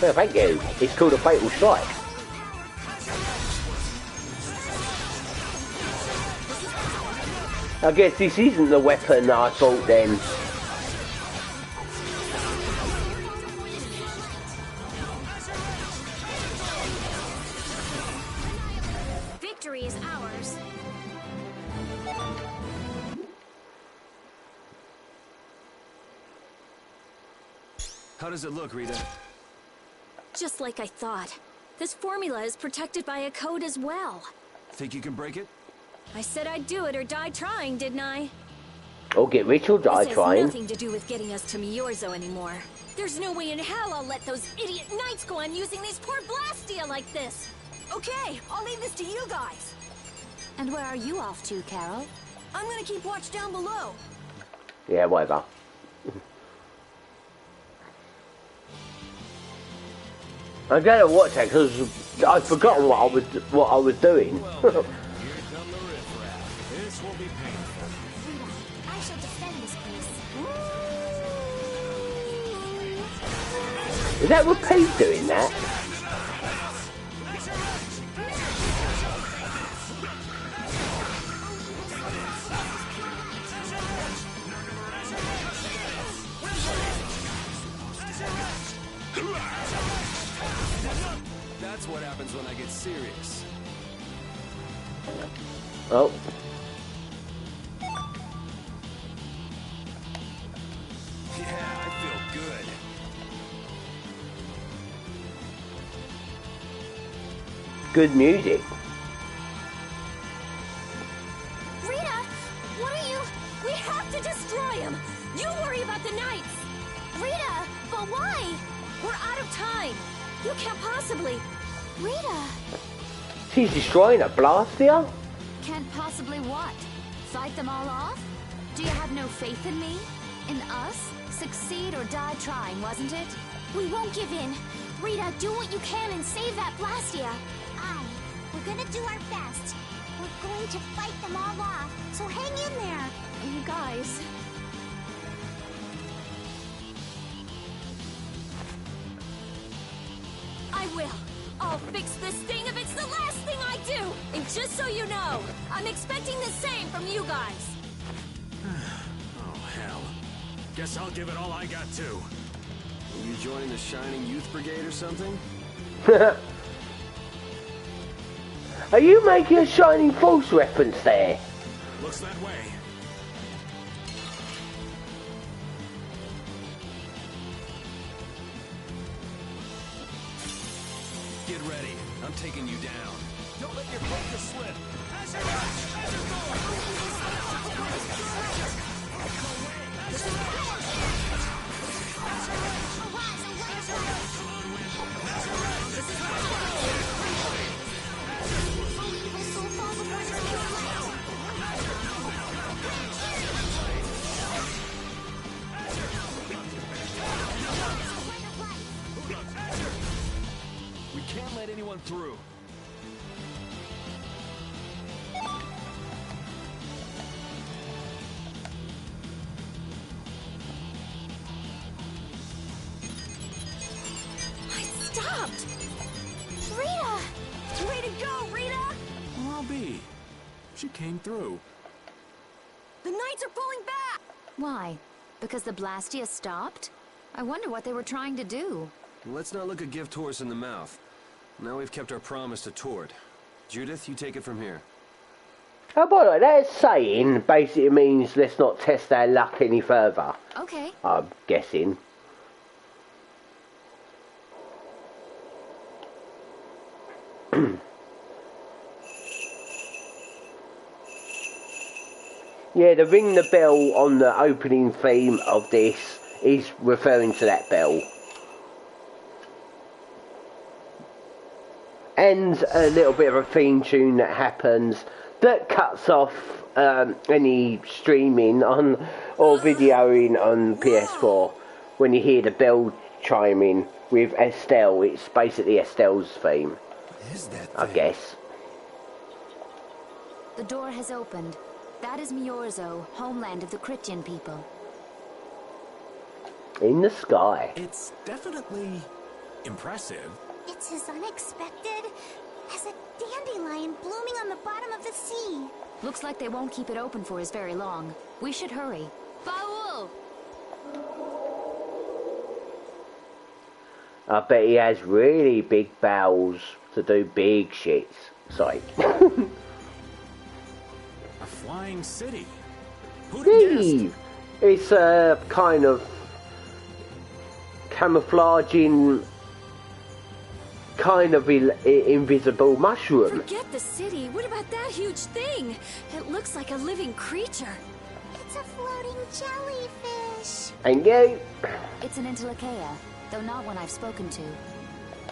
Yeah, thank you. It's called a fatal strike. I guess this isn't the weapon that I thought then. Victory is ours. How does it look, Rita? Just like I thought. This formula is protected by a code as well. Think you can break it? I said I'd do it or die trying, didn't I? Or get rich or die This trying. has nothing to do with getting us to Miorzo anymore. There's no way in hell I'll let those idiot knights go on using these poor Blastia like this. Okay, I'll leave this to you guys. And where are you off to, Carol? I'm gonna keep watch down below. Yeah, whatever. I'm going to watch that because I'd forgotten what I was doing. This will be painful. I shall defend this place. Is that Repeat doing that? That's what happens when I get serious. Oh. Yeah, I feel good. Good music. Rita, what are you? We have to destroy him. You worry about the knights. Rita, but why? We're out of time. You can't possibly. Rita! She's destroying a Blastia? Can't possibly what? Fight them all off? Do you have no faith in me? In us? Succeed or die trying, wasn't it? We won't give in. Rita, do what you can and save that Blastia. Aye, we're gonna do our best. We're going to fight them all off, so hang in there. You guys. I will. I'll fix this thing if it's the last thing I do. And just so you know, I'm expecting the same from you guys. Oh, hell. Guess I'll give it all I got, too. Are you joining the Shining Youth Brigade or something? Are you making a Shining Force reference there? Looks that way. Get ready. I'm taking you down. Don't let your focus slip. We can't let anyone through. I stopped. Rita! Way to go, Rita! I'll be. She came through. The knights are pulling back! Why? Because the Blastia stopped? I wonder what they were trying to do. Let's not look a gift horse in the mouth. Now we've kept our promise to Tord. Judith, you take it from here. Oh, by the way, that saying basically means let's not test our luck any further. Okay. I'm guessing. Yeah, the ring the bell on the opening theme of this He's referring to that bell. And a little bit of a theme tune that happens that cuts off any streaming on or videoing on PS4. When you hear the bell chiming with Estelle, it's basically Estelle's theme. What is that I guess. The door has opened. That is Miorzo, homeland of the Christian people. In the sky. It's definitely impressive. It's as unexpected as a dandelion blooming on the bottom of the sea. Looks like they won't keep it open for us very long. We should hurry. Baul! I bet he has really big bowels to do big shits. Sorry. A flying city. Who'd have guessed? It's a kind of camouflaging, kind of invisible mushroom. Forget the city. What about that huge thing? It looks like a living creature. It's a floating jellyfish. Thank you. It's an Entelekea, though not one I've spoken to.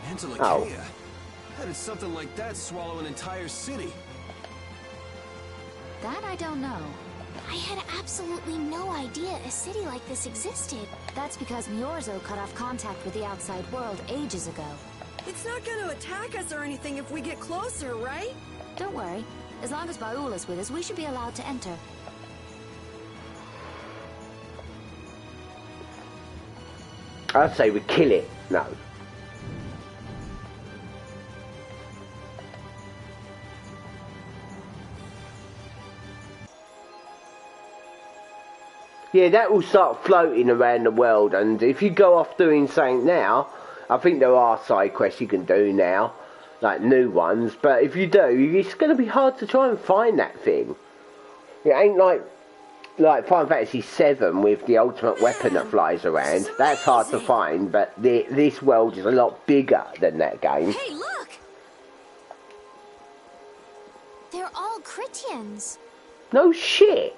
Entelekea? Oh. How did something like that swallow an entire city? That I don't know. I had absolutely no idea a city like this existed. That's because Miorzo cut off contact with the outside world ages ago. It's not going to attack us or anything if we get closer, right? Don't worry. As long as Baul is with us, we should be allowed to enter. I'd say we kill it. No. Yeah, that will start floating around the world, and if you go off doing something now, I think there are side quests you can do now, like new ones, but if you do, it's going to be hard to try and find that thing. It ain't like Final Fantasy VII with the ultimate weapon that flies around. That's hard to find, but this world is a lot bigger than that game. Hey, look! They're all Christians. No shit!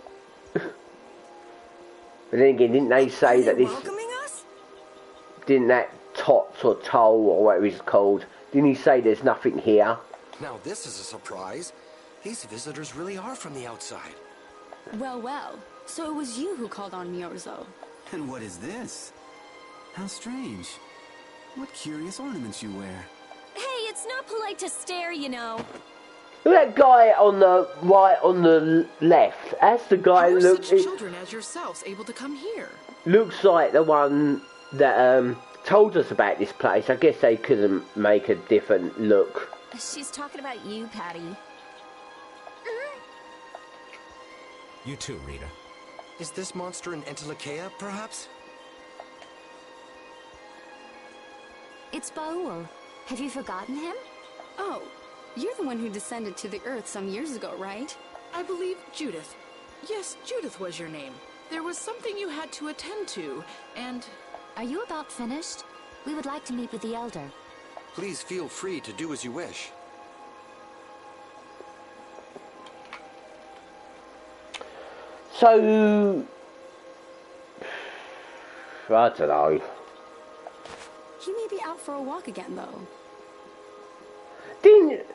But then again, didn't they say that this... Welcoming us? Didn't that Tots or Toll or whatever it's called, didn't he say there's nothing here? Now this is a surprise. These visitors really are from the outside. Well, well. So it was you who called on Miorzo. And what is this? How strange. What curious ornaments you wear. Hey, it's not polite to stare, you know. Look at that guy on the right, on the left. That's the guy How are looks. such children as yourselves able to come here? Looks like the one that told us about this place. I guess they couldn't make a different look. She's talking about you, Patty. You too, Rita. Is this monster an Entelekea, perhaps? It's Baul. Have you forgotten him? Oh, you're the one who descended to the Earth some years ago, right? I believe Judith. Yes, Judith was your name. There was something you had to attend to, and... Are you about finished? We would like to meet with the Elder. Please feel free to do as you wish. So... I don't know. He may be out for a walk again, though. Didn't...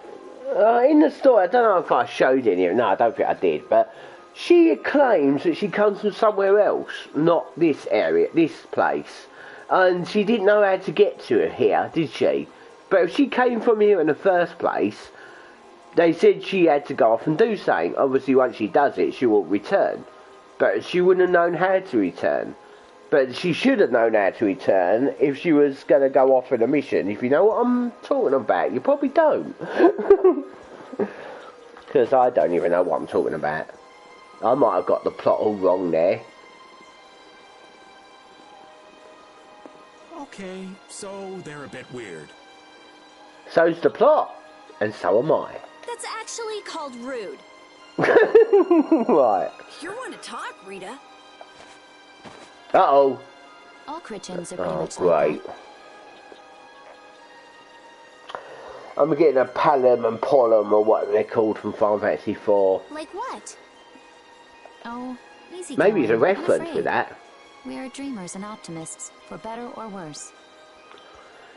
in the story, I don't know if I showed any. No, I don't think I did, but she claims that she comes from somewhere else, not this area, this place. And she didn't know how to get to it here, did she? But if she came from here in the first place, they said she had to go off and do something. Obviously, once she does it, she will return. But she wouldn't have known how to return. But she should have known how to return if she was going to go off on a mission. If you know what I'm talking about, you probably don't. Because I don't even know what I'm talking about. I might have got the plot all wrong there. Okay, so they're a bit weird. So's the plot. And so am I. That's actually called rude. Right. You're one to talk, Rita. Uh-oh. All Christians are pretty Oh, much like great. I'm getting a Palom and Polum, or whatever they're called, from Final Fantasy IV. Like what? Oh, easy Maybe it's a going. I'm reference afraid. with that. We are dreamers and optimists, for better or worse.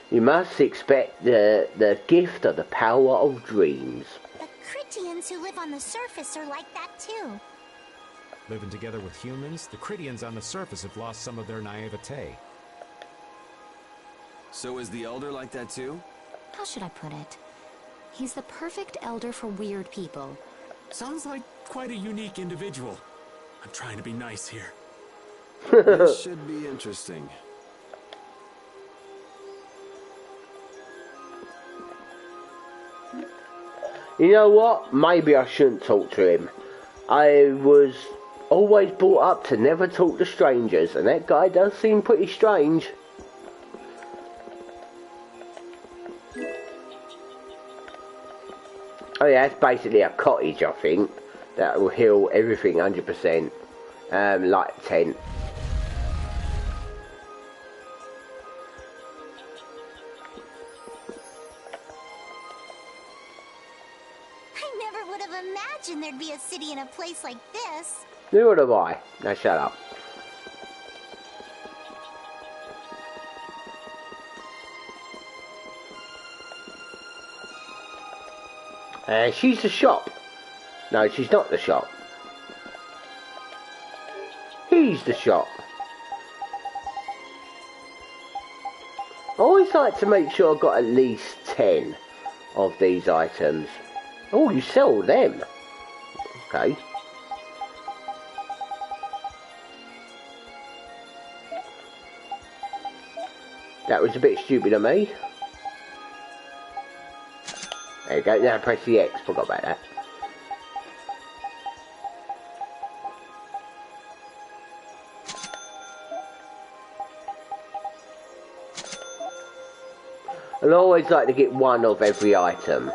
You must expect the gift of the power of dreams. The Critians who live on the surface are like that too. Living together with humans, the Critians on the surface have lost some of their naivete. So is the Elder like that too? How should I put it? He's the perfect elder for weird people. Sounds like quite a unique individual. I'm trying to be nice here. This should be interesting. You know what? Maybe I shouldn't talk to him. I was always brought up to never talk to strangers, and that guy does seem pretty strange. Oh yeah, it's basically a cottage, I think, that will heal everything 100%, like a tent. I never would have imagined there'd be a city in a place like this. Neither have I. Now shut up. She's the shop. No, she's not the shop. He's the shop. I always like to make sure I've got at least 10 of these items. Oh, you sell them. Okay. That was a bit stupid of me. There you go, now press the X, forgot about that. And I always like to get one of every item.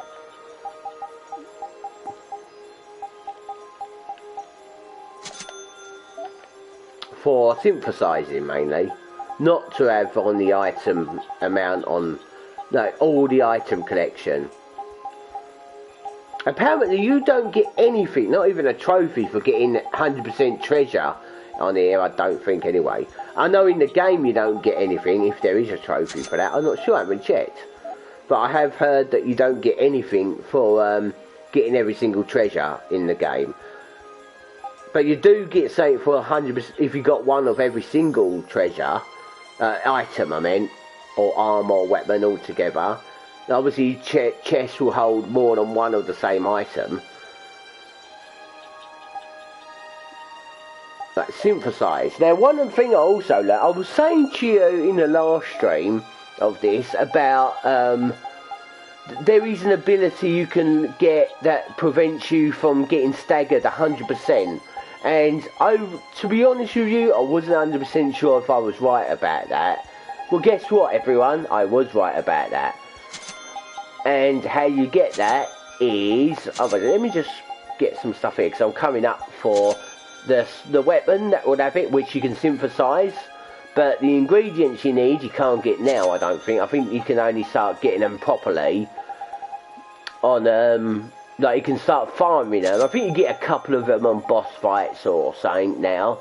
For synthesizing mainly. Not to have on the item amount on, no, all the item collection. Apparently you don't get anything, not even a trophy for getting 100% treasure on here, I don't think anyway. I know in the game you don't get anything if there is a trophy for that, I'm not sure, I haven't checked. But I have heard that you don't get anything for getting every single treasure in the game. But you do get something for 100% if you got one of every single treasure, item I meant, or armor or weapon altogether. Obviously, chests will hold more than one of the same item. But synthesize. Now, one thing I also like, I was saying to you in the last stream of this about there is an ability you can get that prevents you from getting staggered 100%. And to be honest with you, I wasn't 100% sure if I was right about that. Well, guess what, everyone? I was right about that. And how you get that is... Oh, but let me just get some stuff here, because I'm coming up for the weapon that would have it, which you can synthesize. But the ingredients you need, you can't get now, I don't think. I think you can only start getting them properly on... like, you can start farming them. I think you get a couple of them on boss fights or something now.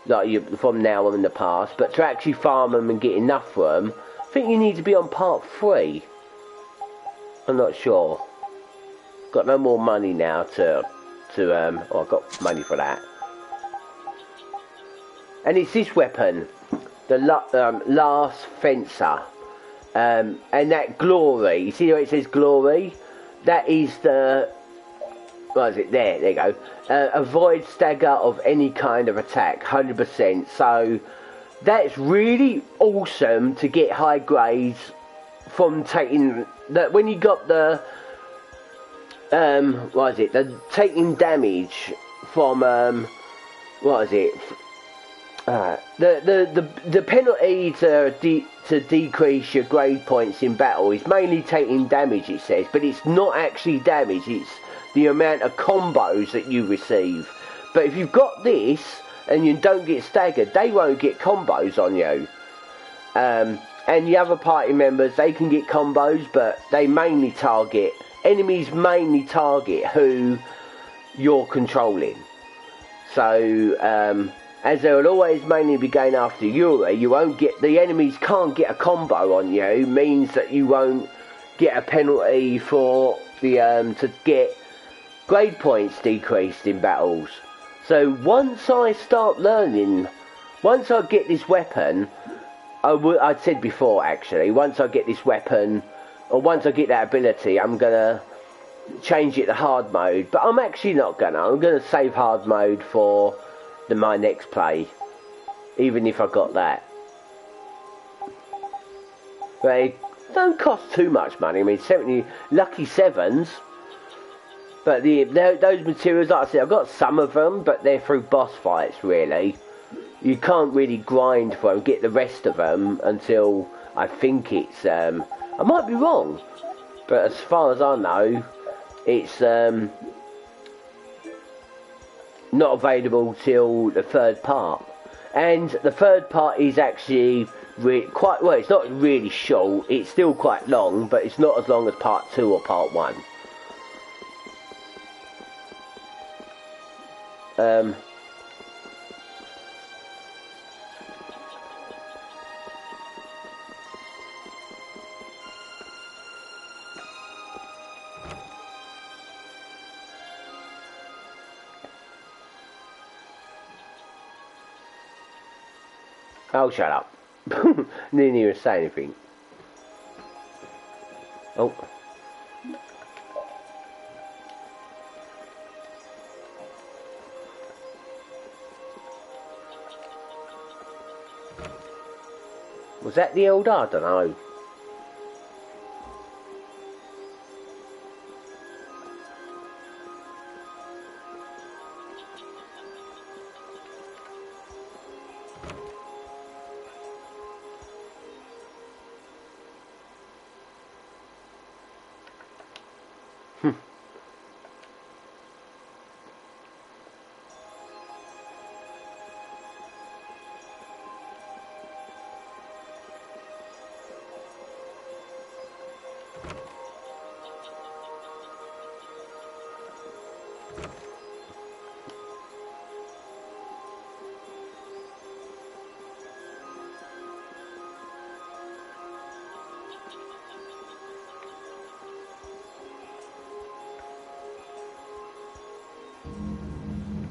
Like, from now on in the past. But to actually farm them and get enough for them, I think you need to be on part 3. I'm not sure. Got no more money now oh, I've got money for that. And it's this weapon, the Last Fencer. And that glory, you see where it says glory? That is the... What is it? There you go. Avoid stagger of any kind of attack, 100%. So, that's really awesome to get high grades from taking... That when you got the what is it? The taking damage from what is it? The penalty to decrease your grade points in battle is mainly taking damage, it says, but it's not actually damage. It's the amount of combos that you receive. But if you've got this and you don't get staggered, they won't get combos on you. And the other party members, they can get combos, but they mainly target, enemies mainly target who you're controlling. So, as they will always mainly be going after Yuri, you won't get, the enemies can't get a combo on you, means that you won't get a penalty for the, to get grade points decreased in battles. So once I start learning, once I get this weapon, I'd said before actually, once I get this weapon, or once I get that ability, I'm gonna change it to hard mode, but I'm actually not gonna. I'm gonna save hard mode for my next play, even if I got that. But it don't cost too much money. I mean, 70 lucky 7s. But those materials, like I said, I've got some of them, but they're through boss fights, really. You can't really grind for them, get the rest of them, until I think it's, I might be wrong, but as far as I know, it's not available till the third part. And the third part is actually quite, well, it's not really short, it's still quite long, but it's not as long as part 2 or part 1. Oh, shut up. Didn't even say anything. Oh. Was that the elder? I don't know.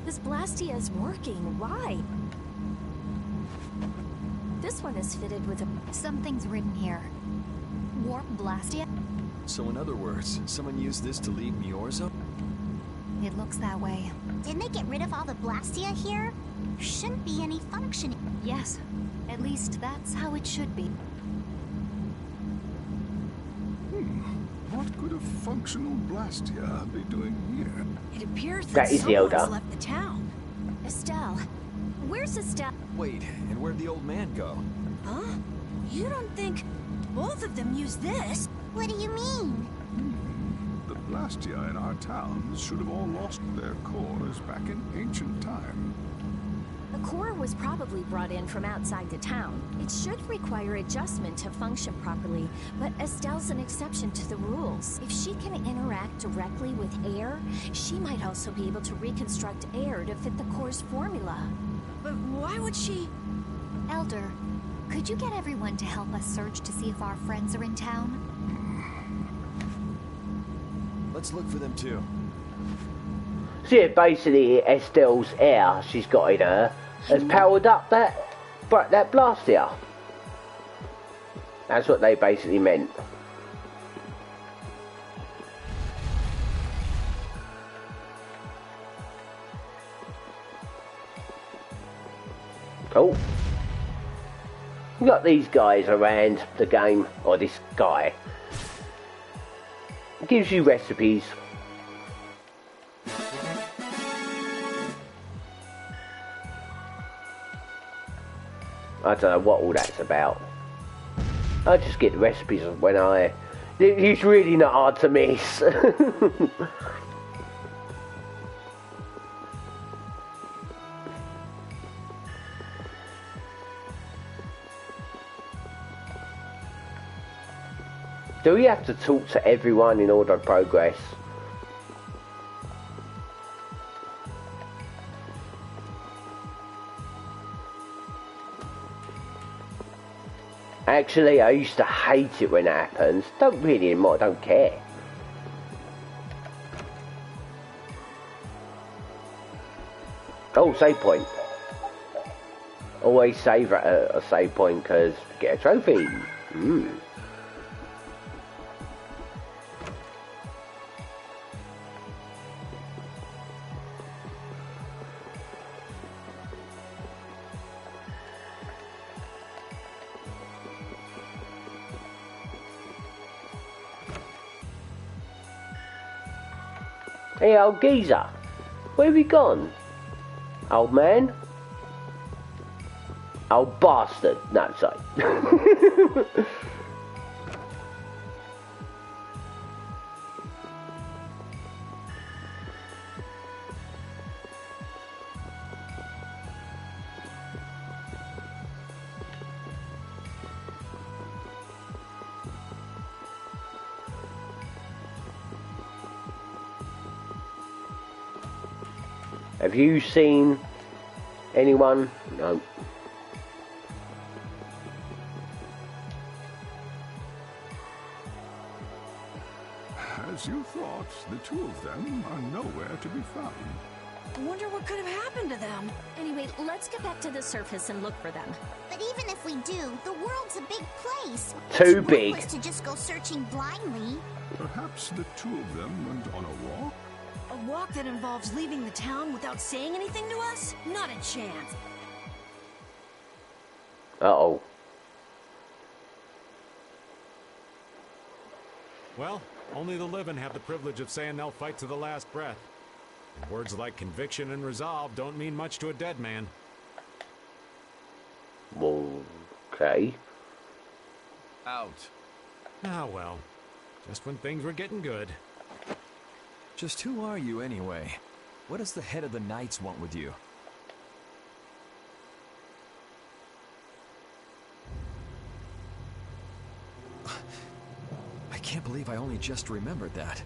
This Blastia is working. Why? This one is fitted with a... Something's written here. Warp Blastia? So in other words, someone used this to lead Miorza? It looks that way. Didn't they get rid of all the Blastia here? There shouldn't be any functioning. Yes. At least that's how it should be. What could a functional Blastia be doing here? It appears that someone's left the town. Estelle. Where's Estelle? Wait, and where'd the old man go? Huh? You don't think both of them used this? What do you mean? The Blastia in our towns should have all lost their cores back in ancient time. The core was probably brought in from outside the town. It should require adjustment to function properly, but Estelle's an exception to the rules. If she can interact directly with air, she might also be able to reconstruct air to fit the core's formula. But why would she... Elder, could you get everyone to help us search to see if our friends are in town? Let's look for them too. So yeah, basically Estelle's air she's got in her has powered up that Blastia. That's what they basically meant. Oh. We got these guys around the game, or this guy. It gives you recipes. I don't know what all that's about. I just get the recipes when I... It's really not hard to miss. Do we have to talk to everyone in order to progress? Actually, I used to hate it when it happens. Don't really anymore, I don't care. Oh, save point. Always save at a save point because get a trophy. Hey, old geezer, where have you gone? Old man? Old bastard. No, sorry. Have you seen anyone? No. As you thought, the two of them are nowhere to be found. I wonder what could have happened to them. Anyway, let's get back to the surface and look for them. But even if we do, the world's a big place. Too big. It's to just go searching blindly. Perhaps the two of them went on a walk? A walk that involves leaving the town without saying anything to us? Not a chance. Uh-oh. Well, only the living have the privilege of saying they'll fight to the last breath. And words like conviction and resolve don't mean much to a dead man. Okay. Out. Ah, well. Just when things were getting good. Just who are you anyway? What does the head of the Knights want with you? I can't believe I only just remembered that.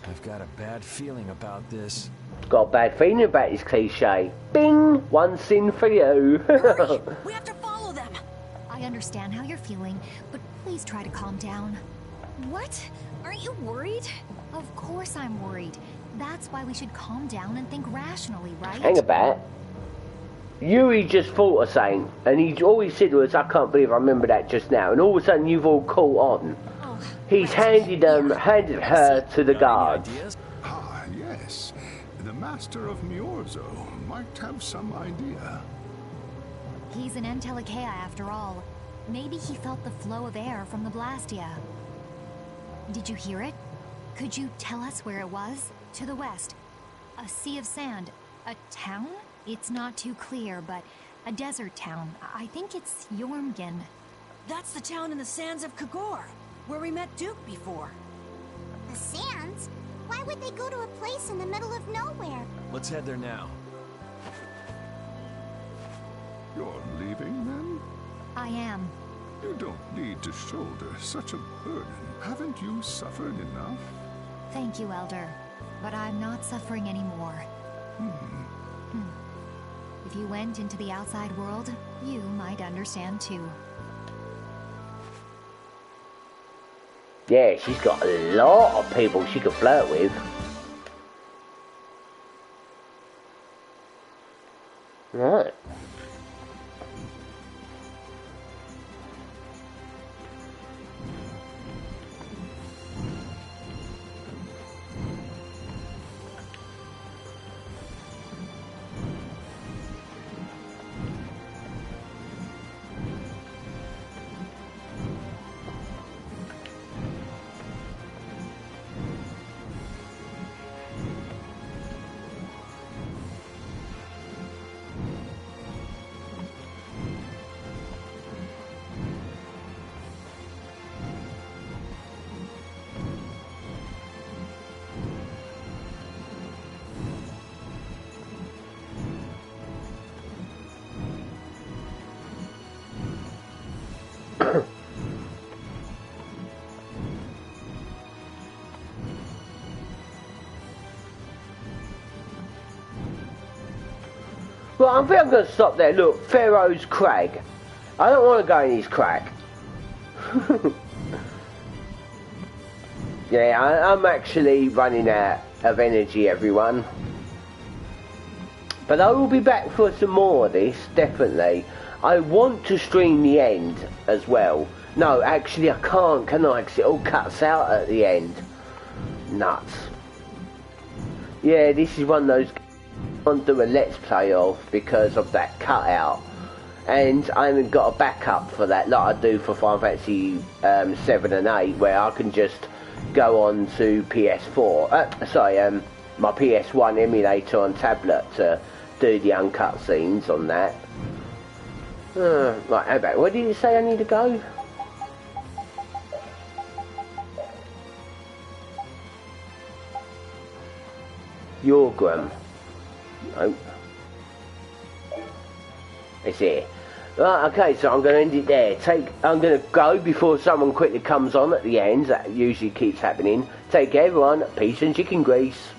I've got a bad feeling about this. Got a bad feeling about this cliche. Bing! One sin for you. Hurry! We have to follow them. I understand how you're feeling, but please try to calm down. What? Aren't you worried? Of course I'm worried. That's why we should calm down and think rationally, right? Hang about. Yuri just thought of something, and all he said was, I can't believe I remember that just now, and all of a sudden you've all caught on. Oh, He's handed her to the guards. Ah, yes. The Master of Miorzo might have some idea. He's an Entelecea after all. Maybe he felt the flow of air from the Blastia. Did you hear it? Could you tell us where it was? To the west. A sea of sand. A town? It's not too clear, but a desert town. I think it's Jormungand. That's the town in the sands of Kagor, where we met Duke before. The sands? Why would they go to a place in the middle of nowhere? Let's head there now. You're leaving, then? I am. You don't need to shoulder such a burden. Haven't you suffered enough? Thank you, Elder. But I'm not suffering anymore. If you went into the outside world, you might understand too. Yeah, she's got a lot of people she could flirt with. Right. Well, I think I'm going to stop there. Look, Pharaoh's Crag. I don't want to go in his crack. Yeah, I'm actually running out of energy, everyone. But I will be back for some more of this, definitely. I want to stream the end as well. No, actually I can't, can I? Because it all cuts out at the end. Nuts. Yeah, this is one of those I can't do a let's play of because of that cutout. And I haven't got a backup for that like I do for Final Fantasy 7 and 8, where I can just go on to ps4, my PS1 emulator on tablet to do the uncut scenes on that. Right, how about, where did it say I need to go? Yorgram. Nope. It's here. Right, okay, so I'm going to end it there. I'm going to go before someone quickly comes on at the end. That usually keeps happening. Take care, everyone. Peace and chicken grease.